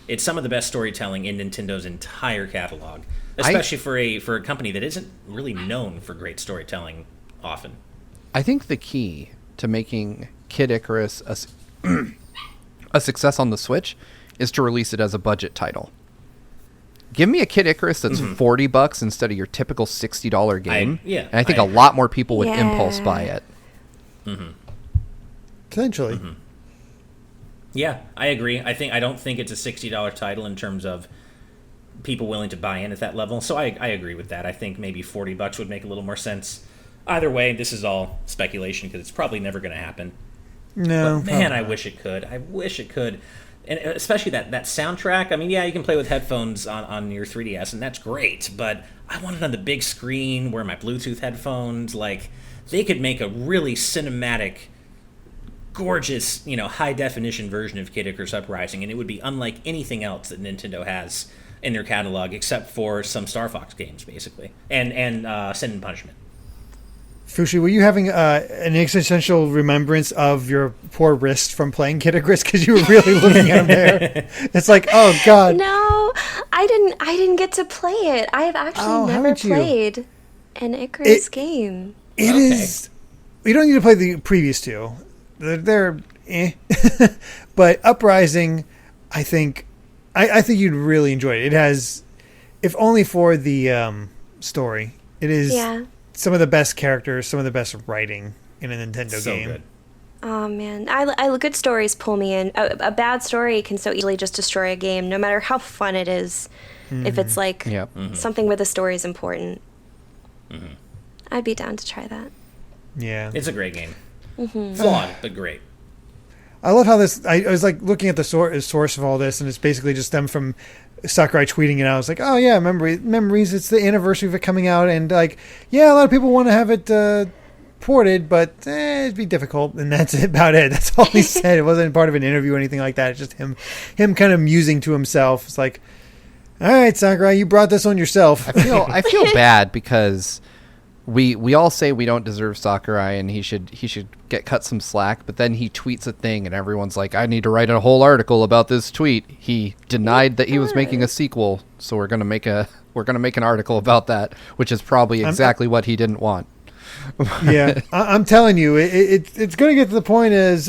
Speaker 3: It's some of the best storytelling in Nintendo's entire catalog, especially for a company that isn't really known for great storytelling often.
Speaker 4: I think the key to making Kid Icarus a success on the Switch is to release it as a budget title. Give me a Kid Icarus that's $40 instead of your typical $60 game. And I think a lot more people would impulse buy it.
Speaker 1: Potentially.
Speaker 3: Yeah, I agree. I don't think it's a $60 title in terms of people willing to buy in at that level. So I agree with that. I think maybe $40 would make a little more sense. Either way, this is all speculation because it's probably never going to happen.
Speaker 1: No.
Speaker 3: But man, I wish it could. I wish it could. And especially that soundtrack. I mean, yeah, you can play with headphones on your 3DS, and that's great. But I want it on the big screen, wear my Bluetooth headphones. Like, they could make a really cinematic, gorgeous, high-definition version of Kid Icarus Uprising, and it would be unlike anything else that Nintendo has in their catalog, except for some Star Fox games, basically, and Sin and Punishment.
Speaker 1: Fushi, were you having an existential remembrance of your poor wrist from playing Kid Icarus because you were really looking at him there? It's like, oh god.
Speaker 2: No, I didn't get to play it. I have actually never played an Icarus game.
Speaker 1: It is. You don't need to play the previous two. They're eh. But Uprising, I think you'd really enjoy it. It has, if only for the story, it is some of the best characters, some of the best writing in a Nintendo game.
Speaker 3: Good.
Speaker 2: Oh man, good stories pull me in. A bad story can so easily just destroy a game, no matter how fun it is. If it's like something where the story is important, I'd be down to try that.
Speaker 1: Yeah,
Speaker 3: it's a great game. Flawed, but great.
Speaker 1: I love how this. I was like looking at the source of all this, and it's basically just them from Sakurai tweeting it out. I was like, oh yeah, memories. It's the anniversary of it coming out, and like, yeah, a lot of people want to have it ported, but it'd be difficult, and that's about it. That's all he said. It wasn't part of an interview or anything like that. It's just him kind of musing to himself. It's like, all right, Sakurai, you brought this on yourself.
Speaker 4: I feel bad because we all say we don't deserve Sakurai and he should get cut some slack, but then he tweets a thing and everyone's like, I need to write a whole article about this tweet. He denied that he was making a sequel, so we're gonna make an article about that, which is probably exactly what he didn't want.
Speaker 1: Yeah, I'm telling you, it's going to get to the point as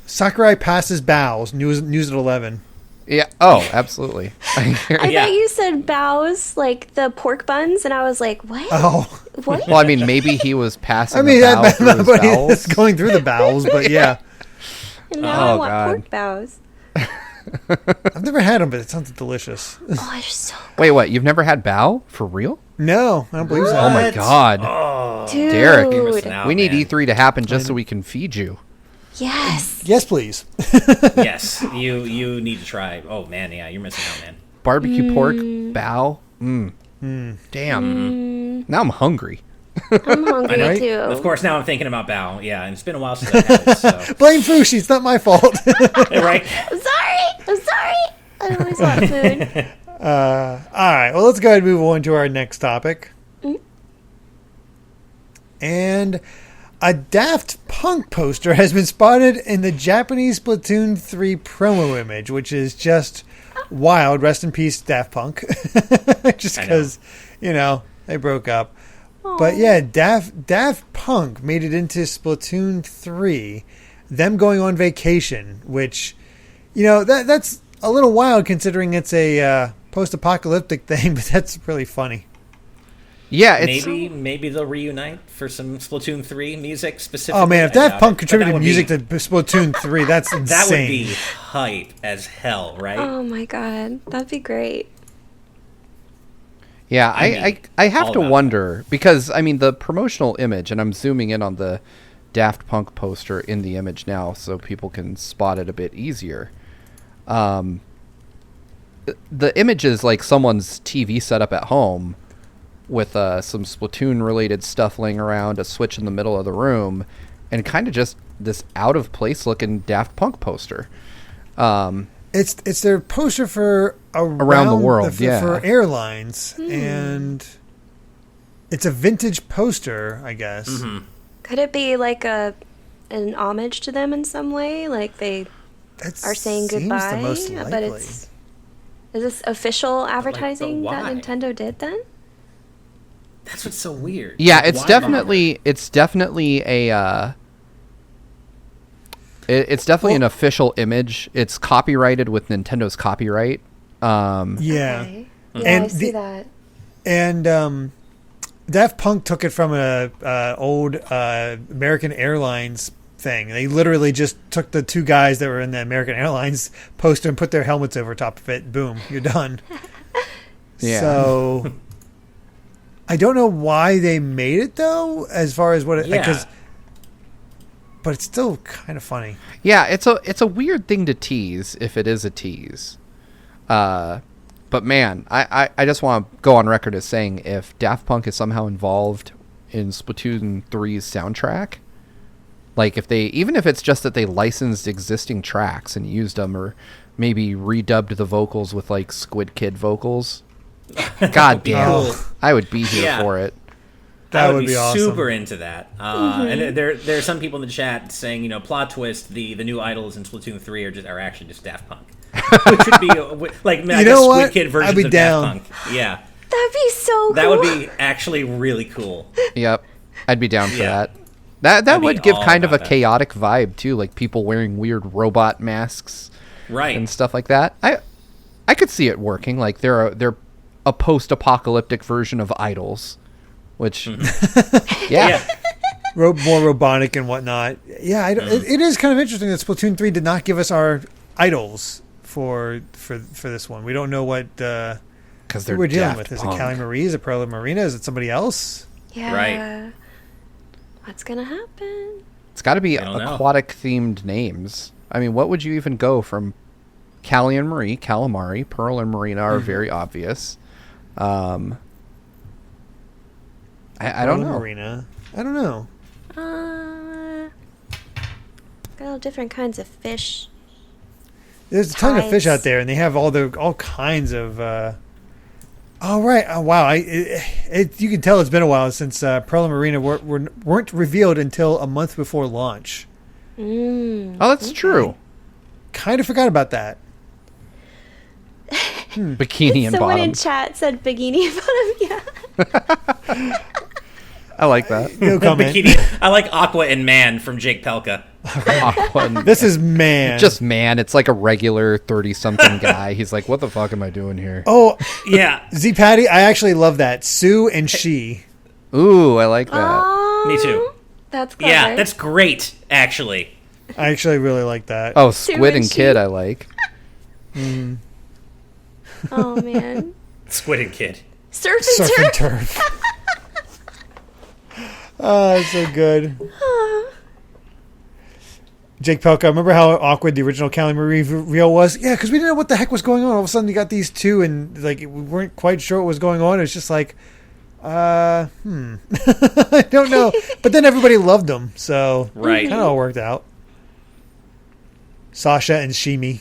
Speaker 1: Sakurai passes bows. News at 11.
Speaker 4: Yeah. Oh, absolutely.
Speaker 2: I thought you said bows, like the pork buns, and I was like, what?
Speaker 1: Oh.
Speaker 2: What?
Speaker 4: Well, I mean, maybe he was passing.
Speaker 1: It's going through the bowels, but yeah.
Speaker 2: And now I want pork bows.
Speaker 1: I've never had them, but it sounds delicious.
Speaker 2: Oh, they're so good.
Speaker 4: Wait, what? You've never had bao for real?
Speaker 1: No, I don't believe so.
Speaker 4: Oh my god,
Speaker 2: Dude.
Speaker 4: Derek, we need E3 to happen just so we can feed you.
Speaker 2: Yes.
Speaker 1: Yes, please.
Speaker 3: Yes, you need to try. Oh man, yeah, you're missing out, man.
Speaker 4: Barbecue pork bao. Damn. Now I'm hungry.
Speaker 2: I'm hungry
Speaker 1: Right?
Speaker 2: too.
Speaker 3: Of course, now I'm thinking about bao. Yeah, and it's been a while since I've had it. So.
Speaker 1: Blame Fushi. It's not my fault.
Speaker 3: Right?
Speaker 2: I'm sorry. I always want food.
Speaker 1: All right. Well, let's go ahead and move on to our next topic. And a Daft Punk poster has been spotted in the Japanese Splatoon 3 promo image, which is just wild. Rest in peace, Daft Punk. Just because, they broke up. Aww. But yeah, Daft Punk made it into Splatoon 3. Them going on vacation, which, that's a little wild considering it's a post-apocalyptic thing, but that's really funny.
Speaker 4: Yeah, it's
Speaker 3: maybe they'll reunite for some Splatoon 3 music specifically.
Speaker 1: Oh man, if Daft Punk contributed music to Splatoon 3, that's insane.
Speaker 3: That would be hype as hell, right?
Speaker 2: Oh my god, that'd be great.
Speaker 4: Yeah, I have to wonder because the promotional image, and I'm zooming in on the Daft Punk poster in the image now so people can spot it a bit easier. The image is like someone's TV setup at home with some Splatoon-related stuff laying around, a Switch in the middle of the room, and kind of just this out-of-place looking Daft Punk poster.
Speaker 1: It's their poster for
Speaker 4: around the world,
Speaker 1: for airlines, and it's a vintage poster, I guess. Mm-hmm.
Speaker 2: Could it be like an homage to them in some way? Like they are saying goodbye, but is this official advertising that Nintendo did then?
Speaker 3: That's what's so weird.
Speaker 4: Yeah, it's definitely a it's definitely an official image. It's copyrighted with Nintendo's copyright.
Speaker 1: Yeah.
Speaker 2: Okay. Yeah,
Speaker 1: and
Speaker 2: I see that.
Speaker 1: And Daft Punk took it from a old American Airlines thing. They literally just took the two guys that were in the American Airlines poster and put their helmets over top of it. Boom, you're done.
Speaker 4: Yeah.
Speaker 1: So I don't know why they made it though, as far as what it but it's still kind of funny.
Speaker 4: Yeah, it's a weird thing to tease if it is a tease. But man, I just want to go on record as saying if Daft Punk is somehow involved in Splatoon 3's soundtrack, like even if it's just that they licensed existing tracks and used them, or maybe redubbed the vocals with like Squid Kid vocals, god damn, I would be here for it.
Speaker 3: That would be
Speaker 1: awesome.
Speaker 3: Super into that. And there are some people in the chat saying, plot twist, the new idols in Splatoon 3 are actually just Daft Punk. Which would be like Squid Kid versions of
Speaker 1: down.
Speaker 3: Daft Punk. Yeah.
Speaker 2: That'd be so cool.
Speaker 3: That would be actually really cool.
Speaker 4: Yep. I'd be down for that. That would give kind of a chaotic vibe too, like people wearing weird robot masks.
Speaker 3: Right.
Speaker 4: And stuff like that. I could see it working. Like they're a post-apocalyptic version of idols. Which,
Speaker 1: more robotic and whatnot. Yeah, it is kind of interesting that Splatoon 3 did not give us our idols for this one. We don't know what
Speaker 4: because
Speaker 1: we're dealing
Speaker 4: Daft
Speaker 1: with. Is
Speaker 4: Punk.
Speaker 1: it Callie Marie? Is it Perla Marina? Is it somebody else?
Speaker 2: Yeah.
Speaker 3: Right.
Speaker 2: What's gonna happen?
Speaker 4: It's got to be aquatic-themed names. I mean, what would you even go from? Callie and Marie, Calamari, Pearl and Marina are very obvious. I don't know.
Speaker 1: Marina. I don't know.
Speaker 2: Got all different kinds of fish.
Speaker 1: There's a ton of fish
Speaker 2: Tides.
Speaker 1: out there, and they have all kinds of. Oh right! Oh wow! You can tell it's been a while since Pearl and Marina weren't revealed until a month before launch.
Speaker 2: Mm.
Speaker 4: Oh, that's true.
Speaker 1: Kind of forgot about that.
Speaker 4: Bikini and
Speaker 2: Someone in
Speaker 4: bottom.
Speaker 2: chat said bikini bottom. Yeah.
Speaker 4: I like that.
Speaker 1: No comment.
Speaker 3: Bikini. I like Aqua and Man from Jake Pelka.
Speaker 1: This is man.
Speaker 4: Just man. It's like a regular 30-something guy. He's like, what the fuck am I doing here?
Speaker 1: Oh,
Speaker 3: Yeah,
Speaker 1: Z Patty, I actually love that. Sue and she.
Speaker 4: Ooh, I like that.
Speaker 2: Aw,
Speaker 3: me too.
Speaker 2: That's clever.
Speaker 3: Yeah, that's great, actually.
Speaker 1: I actually really like that.
Speaker 4: Oh,
Speaker 2: Sue
Speaker 4: Squid
Speaker 2: and
Speaker 4: and Kid
Speaker 2: she.
Speaker 4: I like.
Speaker 2: Oh man.
Speaker 3: Squid and Kid.
Speaker 2: Surf and
Speaker 1: Surf and
Speaker 2: turf.
Speaker 1: turf. Oh, it's so good. Jake Pelka, remember how awkward the original Cali Marie reveal was? Yeah, because we didn't know what the heck was going on. All of a sudden, you got these two, and like we weren't quite sure what was going on. It was just like, I don't know. But then everybody loved them, so
Speaker 3: Right.
Speaker 1: kind of all worked out. Sasha and Shimi.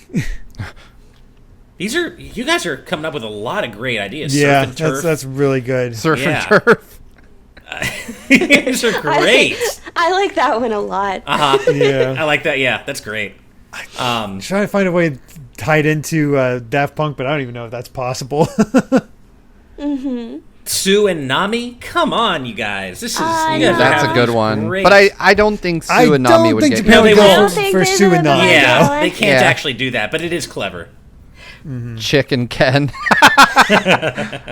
Speaker 3: You guys are coming up with a lot of great ideas.
Speaker 1: Yeah,
Speaker 3: Surf and turf.
Speaker 1: that's really good.
Speaker 4: Surf
Speaker 3: Yeah.
Speaker 4: and turf.
Speaker 3: These are great.
Speaker 2: I like that one a lot.
Speaker 1: Yeah.
Speaker 3: I like that. Yeah, that's great.
Speaker 1: Trying to find a way to tie it into Daft Punk, but I don't even know if that's possible.
Speaker 3: Sue and Nami, come on, you guys. This is you guys
Speaker 2: know.
Speaker 3: are
Speaker 4: That's a
Speaker 3: having
Speaker 4: good
Speaker 3: this
Speaker 4: one.
Speaker 3: great-
Speaker 4: But I don't think Sue
Speaker 1: I
Speaker 4: and Nami
Speaker 1: don't
Speaker 4: would
Speaker 1: think
Speaker 4: get
Speaker 1: Japan
Speaker 3: No, they
Speaker 1: would
Speaker 3: won't.
Speaker 1: go
Speaker 2: I don't
Speaker 1: for
Speaker 2: think
Speaker 1: Sue
Speaker 2: they're
Speaker 1: and
Speaker 2: gonna
Speaker 1: Nami.
Speaker 2: let
Speaker 3: Yeah,
Speaker 2: go.
Speaker 3: they can't
Speaker 4: Yeah.
Speaker 3: actually do that, but it is clever.
Speaker 4: Chick and Ken.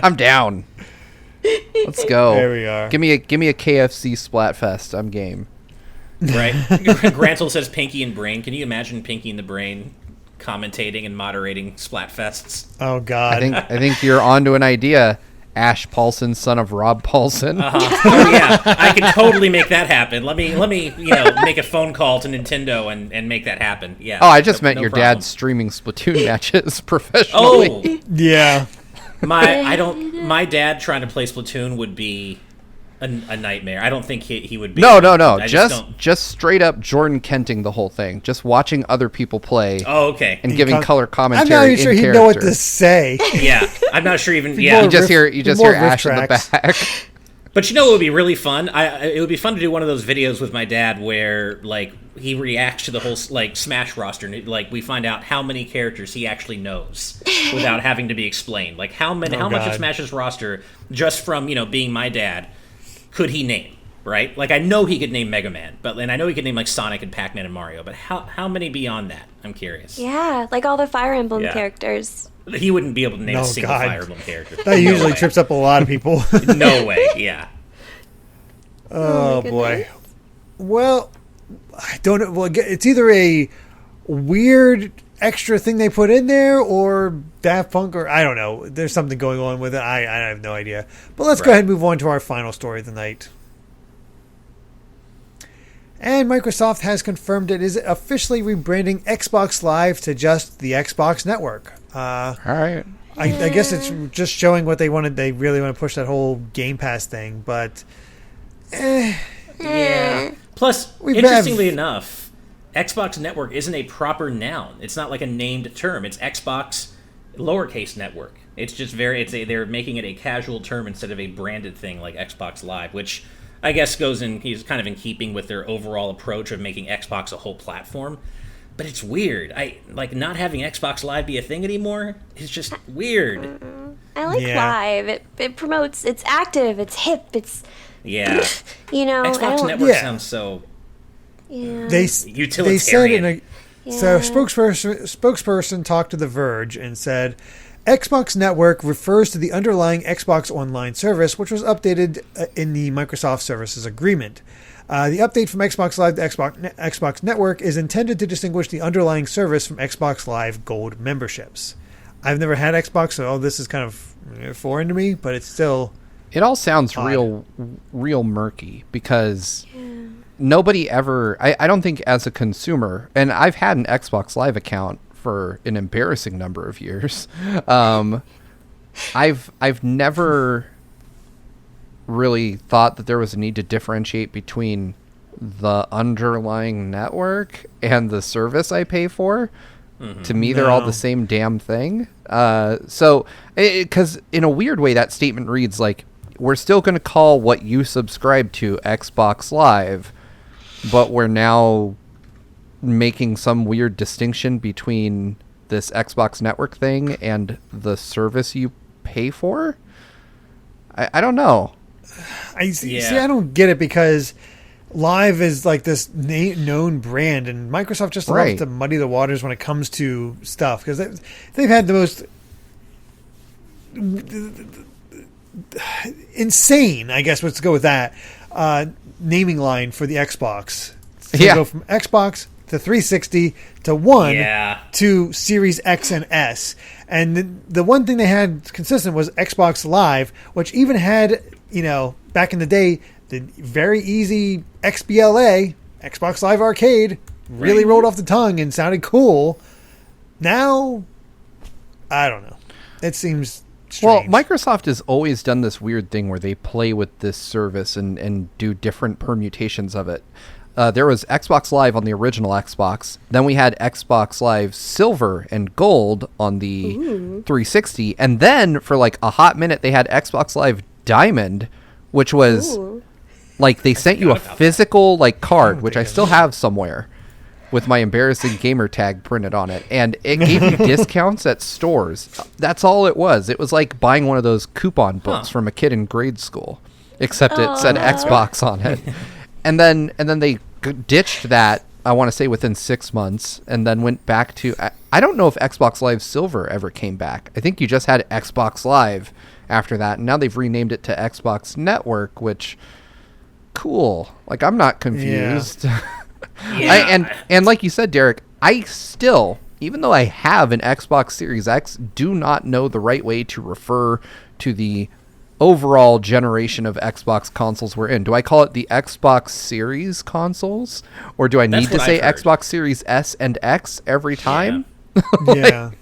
Speaker 4: I'm down. Let's go.
Speaker 1: There we are.
Speaker 4: Give me a KFC Splatfest. I'm game.
Speaker 3: Right? Grantel says Pinky and Brain. Can you imagine Pinky and the Brain commentating and moderating Splatfests?
Speaker 1: Oh God.
Speaker 4: I think you're onto an idea. Ash Paulson, son of Rob Paulson.
Speaker 3: Oh yeah, I can totally make that happen. Let me make a phone call to Nintendo and make that happen. Yeah.
Speaker 4: Oh, I just
Speaker 3: no-
Speaker 4: meant
Speaker 3: no
Speaker 4: your
Speaker 3: problem.
Speaker 4: dad streaming Splatoon matches professionally.
Speaker 3: Oh,
Speaker 1: Yeah.
Speaker 3: my dad trying to play Splatoon would be a nightmare. I don't think he would be.
Speaker 4: No.
Speaker 3: I don't.
Speaker 4: Just straight up Jordan Kenting the whole thing. Just watching other people play
Speaker 3: Oh, okay.
Speaker 4: and giving color
Speaker 1: I'm
Speaker 4: commentary.
Speaker 1: not even sure
Speaker 4: in
Speaker 1: he'd know what
Speaker 4: character.
Speaker 1: to say.
Speaker 3: Yeah, I'm not sure even.
Speaker 1: More
Speaker 3: Yeah,
Speaker 4: You just
Speaker 1: riff-
Speaker 4: hear
Speaker 1: more riff
Speaker 4: Ash in the
Speaker 1: tracks.
Speaker 4: back.
Speaker 3: but you know what would be really fun? It would be fun to do one of those videos with my dad where like he reacts to the whole like Smash roster, and like we find out how many characters he actually knows without having to be explained. Like how much of
Speaker 1: God.
Speaker 3: Smash's roster just from being my dad could he name? Right? Like I know he could name Mega Man, and I know he could name like Sonic and Pac-Man and Mario, but how many beyond that? I'm curious.
Speaker 2: Yeah, like all the Fire Emblem
Speaker 3: Yeah.
Speaker 2: characters.
Speaker 3: He wouldn't be able to name
Speaker 1: No,
Speaker 3: a single
Speaker 1: God.
Speaker 3: Fire Emblem character.
Speaker 1: That usually
Speaker 3: way.
Speaker 1: trips up a lot of people.
Speaker 3: No way. Yeah.
Speaker 1: Oh
Speaker 2: my
Speaker 1: boy.
Speaker 2: goodness.
Speaker 1: Well, I don't know. Well, it's either a weird extra thing they put in there or Daft Punk, or I don't know. There's something going on with it. I have no idea. But let's go
Speaker 3: Right.
Speaker 1: ahead and move on to our final story of the night. And Microsoft has confirmed it is officially rebranding Xbox Live to just the Xbox Network.
Speaker 4: All right.
Speaker 1: I guess it's just showing what they wanted. They really want to push that whole Game Pass thing, but
Speaker 3: Yeah. Plus,
Speaker 1: We've
Speaker 3: interestingly
Speaker 1: have-
Speaker 3: enough, Xbox Network isn't a proper noun. It's not like a named term. It's Xbox lowercase network. It's just they're making it a casual term instead of a branded thing like Xbox Live, which I guess he's kind of in keeping with their overall approach of making Xbox a whole platform. But it's weird. I like not having Xbox Live be a thing anymore. It's just weird.
Speaker 2: I like
Speaker 1: Yeah.
Speaker 2: Live. It promotes. It's active. It's hip. It's
Speaker 3: Yeah.
Speaker 2: I
Speaker 3: Xbox
Speaker 2: don't.
Speaker 3: Network
Speaker 1: Yeah.
Speaker 3: sounds so
Speaker 2: Yeah.
Speaker 1: they said
Speaker 3: utilitarian.
Speaker 1: in a so
Speaker 2: Yeah.
Speaker 1: spokesperson talked to The Verge and said Xbox Network refers to the underlying Xbox Online service, which was updated in the Microsoft Services Agreement. The update from Xbox Live to Xbox Network is intended to distinguish the underlying service from Xbox Live Gold memberships. I've never had Xbox, so this is kind of foreign to me, but it's still...
Speaker 4: It all sounds
Speaker 1: Odd.
Speaker 4: real murky because nobody ever. I don't think as a consumer, and I've had an Xbox Live account for an embarrassing number of years. I've never really thought that there was a need to differentiate between the underlying network and the service I pay for. To me, they're all the same damn thing. So, because in a weird way, that statement reads like, we're still going to call what you subscribe to Xbox Live, but we're now making some weird distinction between this Xbox Network thing and the service you pay for. I don't know.
Speaker 1: See, I don't get it, because Live is like this known brand, and Microsoft just loves to muddy the waters when it comes to stuff, because they've had the most insane, I guess, let's go with that, naming line for the Xbox. So you go from Xbox to 360 to One to Series X and S. And the one thing they had consistent was Xbox Live, which even had, back in the day, the very easy XBLA, Xbox Live Arcade, really rolled off the tongue and sounded cool. Now, I don't know. It seems strange.
Speaker 4: Well, Microsoft has always done this weird thing where they play with this service and do different permutations of it. There was Xbox Live on the original Xbox. Then we had Xbox Live Silver and Gold on the 360. And then for like a hot minute, they had Xbox Live Diamond, which was like they sent you a physical like card, which I still have somewhere, with my embarrassing gamer tag printed on it. And it gave you discounts at stores. That's all it was. It was like buying one of those coupon books from a kid in grade school, except it said Xbox on it. And then they ditched that, I want to say, within 6 months, and then went back to... I don't know if Xbox Live Silver ever came back. I think you just had Xbox Live after that, and now they've renamed it to Xbox Network, which... Cool. Like, I'm not confused. And like you said, Derek, I still, even though I have an Xbox Series X, do not know the right way to refer to the overall generation of Xbox consoles we're in. Do I call it the Xbox Series consoles, or do I need to say Xbox Series S and X every time? It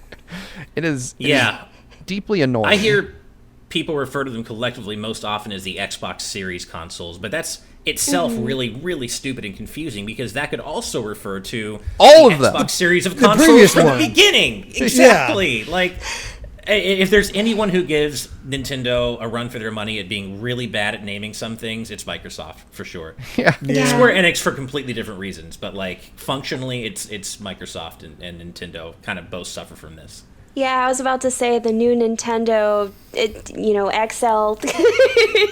Speaker 4: is deeply annoying.
Speaker 3: I hear people refer to them collectively most often as the Xbox Series consoles, but that's itself really, really stupid and confusing, because that could also refer to
Speaker 4: all
Speaker 3: the
Speaker 4: of them.
Speaker 3: Xbox Series of consoles from the beginning. Exactly. Like, if there's anyone who gives Nintendo a run for their money at being really bad at naming some things, it's Microsoft, for sure. Square Enix for completely different reasons, but like functionally, it's Microsoft and Nintendo kind of both suffer from this.
Speaker 2: Yeah, I was about to say the new Nintendo, XL.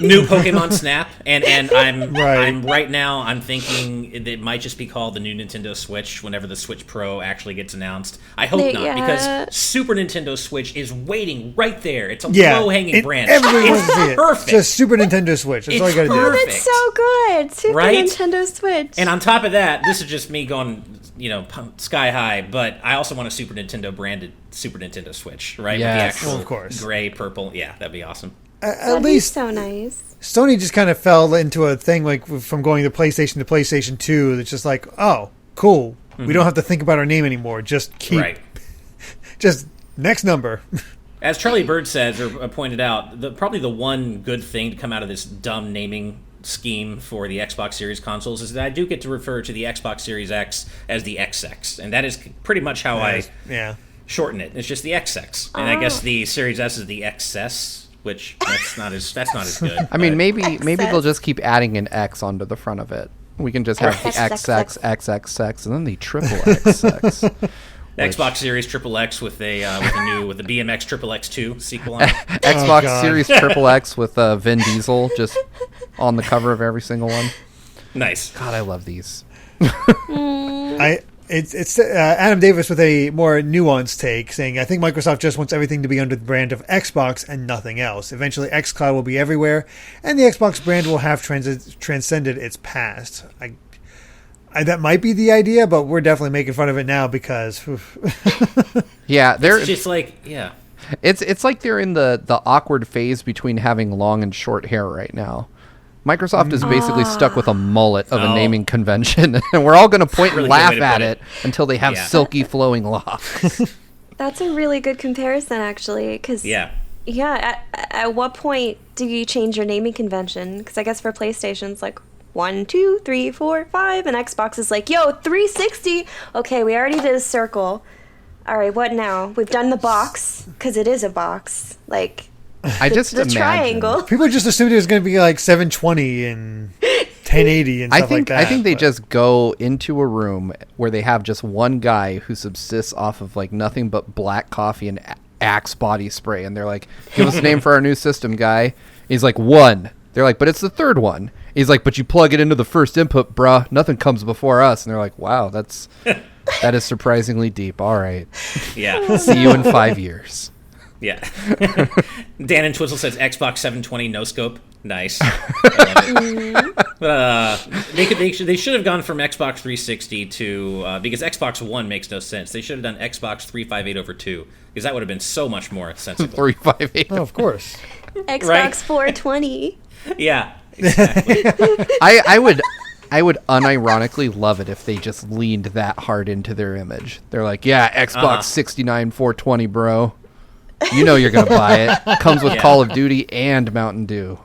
Speaker 3: New Pokemon Snap, and I'm right now I'm thinking it might just be called the new Nintendo Switch whenever the Switch Pro actually gets announced. I hope not, because Super Nintendo Switch is waiting right there. It's a low-hanging branch.
Speaker 1: Everyone wants to see
Speaker 3: perfect.
Speaker 1: It. Just Super Nintendo Switch. That's all you gotta do.
Speaker 2: Oh, that's so good. Super Nintendo Switch.
Speaker 3: And on top of that, this is just me going, sky high, but I also want a Super Nintendo branded Super Nintendo Switch, right?
Speaker 4: Yes.
Speaker 3: With the actual
Speaker 1: of course.
Speaker 3: gray, purple. Yeah, that'd be awesome.
Speaker 1: At least
Speaker 2: so nice.
Speaker 1: Sony just kind of fell into a thing like from going to PlayStation to PlayStation 2. That's just like, oh, cool. We don't have to think about our name anymore. Just keep, just next number.
Speaker 3: As Charlie Bird says, or pointed out, probably the one good thing to come out of this dumb naming scheme for the Xbox Series consoles is that I do get to refer to the Xbox Series X as the XX, and that is pretty much how I shorten it. It's just the XX, and I guess the Series S is the XS, which that's not as good.
Speaker 4: I mean, maybe they'll just keep adding an X onto the front of it. We can just have the XX, XXX, and then the triple XX.
Speaker 3: Xbox Series Triple X with the BMX Triple X2 sequel on it.
Speaker 4: Xbox Series Triple X with Vin Diesel just on the cover of every single one.
Speaker 3: Nice.
Speaker 4: God, I love these.
Speaker 1: It's Adam Davis with a more nuanced take, saying, I think Microsoft just wants everything to be under the brand of Xbox and nothing else. Eventually, xCloud will be everywhere, and the Xbox brand will have transcended its past. That might be the idea, but we're definitely making fun of it now because...
Speaker 3: it's just like,
Speaker 4: It's like they're in the awkward phase between having long and short hair right now. Microsoft is basically stuck with a mullet of a naming convention, and we're all going to point and laugh at it until they have silky flowing locks.
Speaker 2: That's a really good comparison, actually, because at what point do you change your naming convention? Because I guess for PlayStation, it's like, 1, 2, 3, 4, 5, and Xbox is like, yo, 360. Okay, we already did a circle. All right, what now? We've done the box because it is a box. Like,
Speaker 4: I just
Speaker 2: the
Speaker 4: imagine.
Speaker 2: triangle.
Speaker 1: People just assumed it was going to be like 720 and 1080 and stuff like that.
Speaker 4: I think they just go into a room where they have just one guy who subsists off of like nothing but black coffee and Axe body spray, and they're like, "Give us a name for our new system, guy." He's like, "1." They're like, "But it's the third one." He's like, "But you plug it into the first input, bruh. Nothing comes before us." And they're like, "Wow, that is surprisingly deep. All right,
Speaker 3: Yeah.
Speaker 4: see you in 5 years."
Speaker 3: Yeah. Dan and Twizzle says Xbox 720 no scope. Nice. I love it. They should have gone from Xbox 360 to because Xbox One makes no sense. They should have done Xbox 358 over 2 because that would have been so much more sensible.
Speaker 4: 358.
Speaker 1: Oh, of course.
Speaker 2: Xbox
Speaker 3: Right.
Speaker 2: 420.
Speaker 3: Yeah. Exactly.
Speaker 4: I would unironically love it if they just leaned that hard into their image. They're like, "Yeah, Xbox 69 420, bro. You know you're gonna buy it. Comes with
Speaker 3: Yeah.
Speaker 4: Call of Duty and Mountain Dew."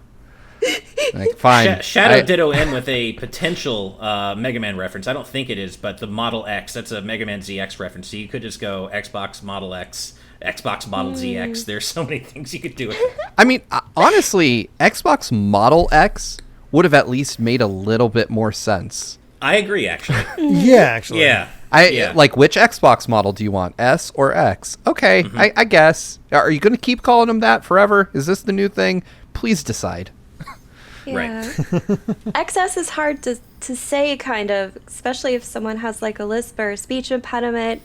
Speaker 4: Like, fine.
Speaker 3: Shadow Ditto in with a potential Mega Man reference. I don't think it is, but the Model X, that's a Mega Man ZX reference. So you could just go Xbox Model X, Xbox Model ZX. There's so many things you could do with it.
Speaker 4: I mean, honestly, Xbox Model X would have at least made a little bit more sense.
Speaker 3: I agree, actually.
Speaker 1: Yeah, actually.
Speaker 3: Yeah.
Speaker 4: Like, which Xbox model do you want, S or X? Okay, I guess. Are you going to keep calling them that forever? Is this the new thing? Please decide.
Speaker 2: Yeah. XS is hard to say, kind of, especially if someone has like a lisp or a speech impediment.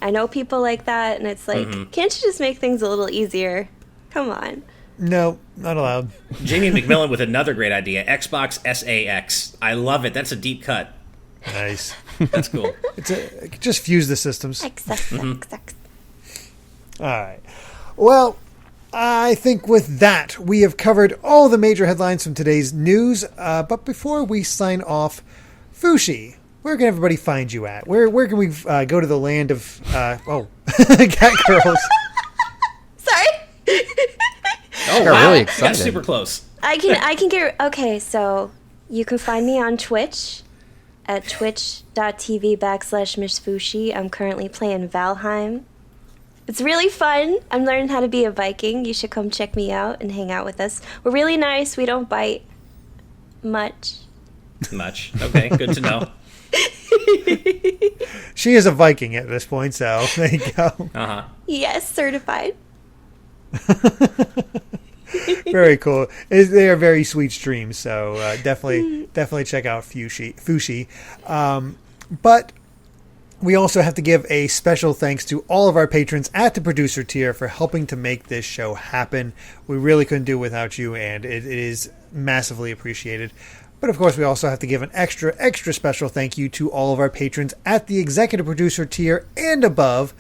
Speaker 2: I know people like that, and it's like, can't you just make things a little easier? Come on.
Speaker 1: No, not allowed.
Speaker 3: Jamie McMillan with another great idea, Xbox SAX. I love it. That's a deep cut.
Speaker 1: Nice.
Speaker 3: That's cool.
Speaker 1: Just fuse the systems.
Speaker 2: XS.
Speaker 1: All right. Well, I think with that, we have covered all the major headlines from today's news. But before we sign off, Fushi, where can everybody find you at? Where can we go to the land of cat girls?
Speaker 2: Sorry.
Speaker 3: Oh,
Speaker 4: Got
Speaker 3: wow.
Speaker 4: really
Speaker 3: Got
Speaker 4: excited.
Speaker 3: super close.
Speaker 2: I can get, okay, so you can find me on Twitch at twitch.tv/MissFushi. I'm currently playing Valheim. It's really fun. I'm learning how to be a Viking. You should come check me out and hang out with us. We're really nice. We don't bite much.
Speaker 3: Okay, good to know.
Speaker 1: She is a Viking at this point, so there you go.
Speaker 2: Yes, certified.
Speaker 1: Very cool. They are very sweet streams, so definitely check out Fushi. But we also have to give a special thanks to all of our patrons at the producer tier for helping to make this show happen. We really couldn't do it without you, and it is massively appreciated. But of course, we also have to give an extra special thank you to all of our patrons at the executive producer tier and above.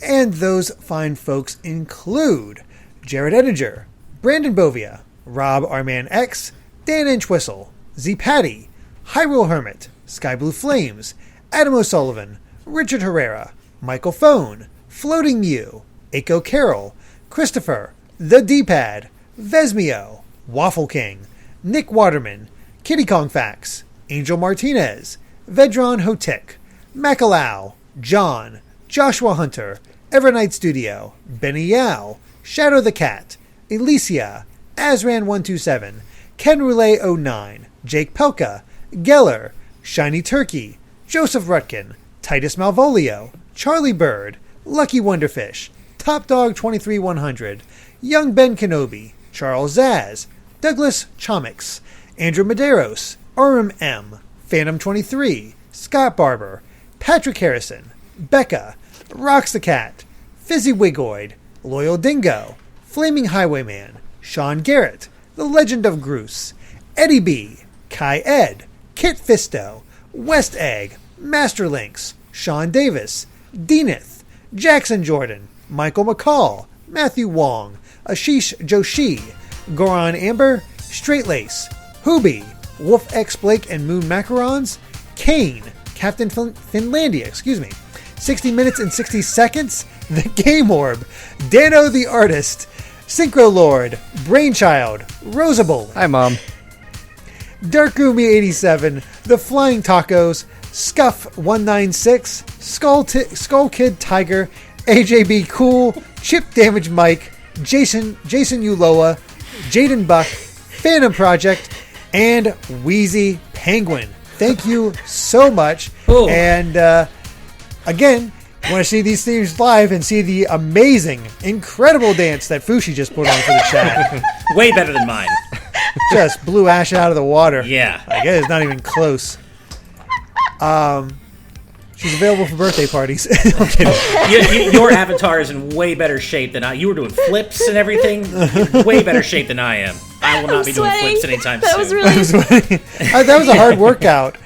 Speaker 1: And those fine folks include Jared Edinger, Brandon Bovia, Rob Arman X, Dan Inchwhistle, Z Patty, Hyrule Hermit, Sky Blue Flames, Adam O'Sullivan, Richard Herrera, Michael Phone, Floating Mew, Aiko Carroll, Christopher, The D-Pad, Vesmio, Waffle King, Nick Waterman, Kitty Kong Fax, Angel Martinez, Vedron Hotek, Macalau, John, Joshua Hunter, Evernight Studio, Benny Yao, Shadow the Cat, Elysia, Azran127, Ken Roulette 09, Jake Pelka, Geller, Shiny Turkey, Joseph Rutkin, Titus Malvolio, Charlie Bird, Lucky Wonderfish, Top Dog 23100, Young Ben Kenobi, Charles Zaz, Douglas Chomix, Andrew Medeiros, Urim M, Phantom 23, Scott Barber, Patrick Harrison, Becca, Rocks the Cat, Fizzy Wigoid, Loyal Dingo, Flaming Highwayman, Sean Garrett, The Legend of Groose, Eddie B, Kai Ed, Kit Fisto, West Egg, Master Links, Sean Davis, Deaneth, Jackson Jordan, Michael McCall, Matthew Wong, Ashish Joshi, Goran Amber, Straight Lace, Hoobie, Wolf X Blake and Moon Macarons, Kane, Captain Finlandia, 60 minutes and 60 seconds, The Game Orb, Dano the Artist, Synchro Lord, Brainchild, Rosable,
Speaker 4: Hi, Mom.
Speaker 1: Darkumi87, The Flying Tacos, Scuff196, Skull Kid Tiger, AJB Cool, Chip Damage Mike, Jason Uloa, Jaden Buck, Phantom Project, and Wheezy Penguin. Thank you so much.
Speaker 3: Ooh.
Speaker 1: And again, want to see these themes live and see the amazing, incredible dance that Fushi just put on for the chat.
Speaker 3: Way better than mine.
Speaker 1: Just blew Ash out of the water.
Speaker 3: Yeah.
Speaker 1: I guess it's not even close. She's available for birthday parties. I'm kidding.
Speaker 3: Your avatar is in way better shape than I. You were doing flips and everything. In way better shape than I am. I will not be doing flips anytime soon.
Speaker 1: That was a hard workout.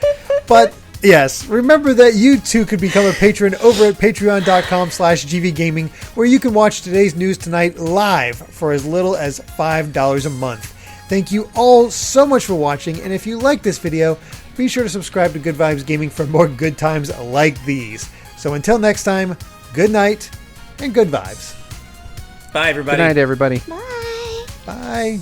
Speaker 1: But yes, remember that you too could become a patron over at patreon.com/gvgaming, where you can watch today's news tonight live for as little as $5 a month. Thank you all so much for watching, and if you like this video, be sure to subscribe to Good Vibes Gaming for more good times like these. So until next time, good night and good vibes.
Speaker 3: Bye, everybody.
Speaker 4: Good night, everybody.
Speaker 2: Bye.
Speaker 1: Bye.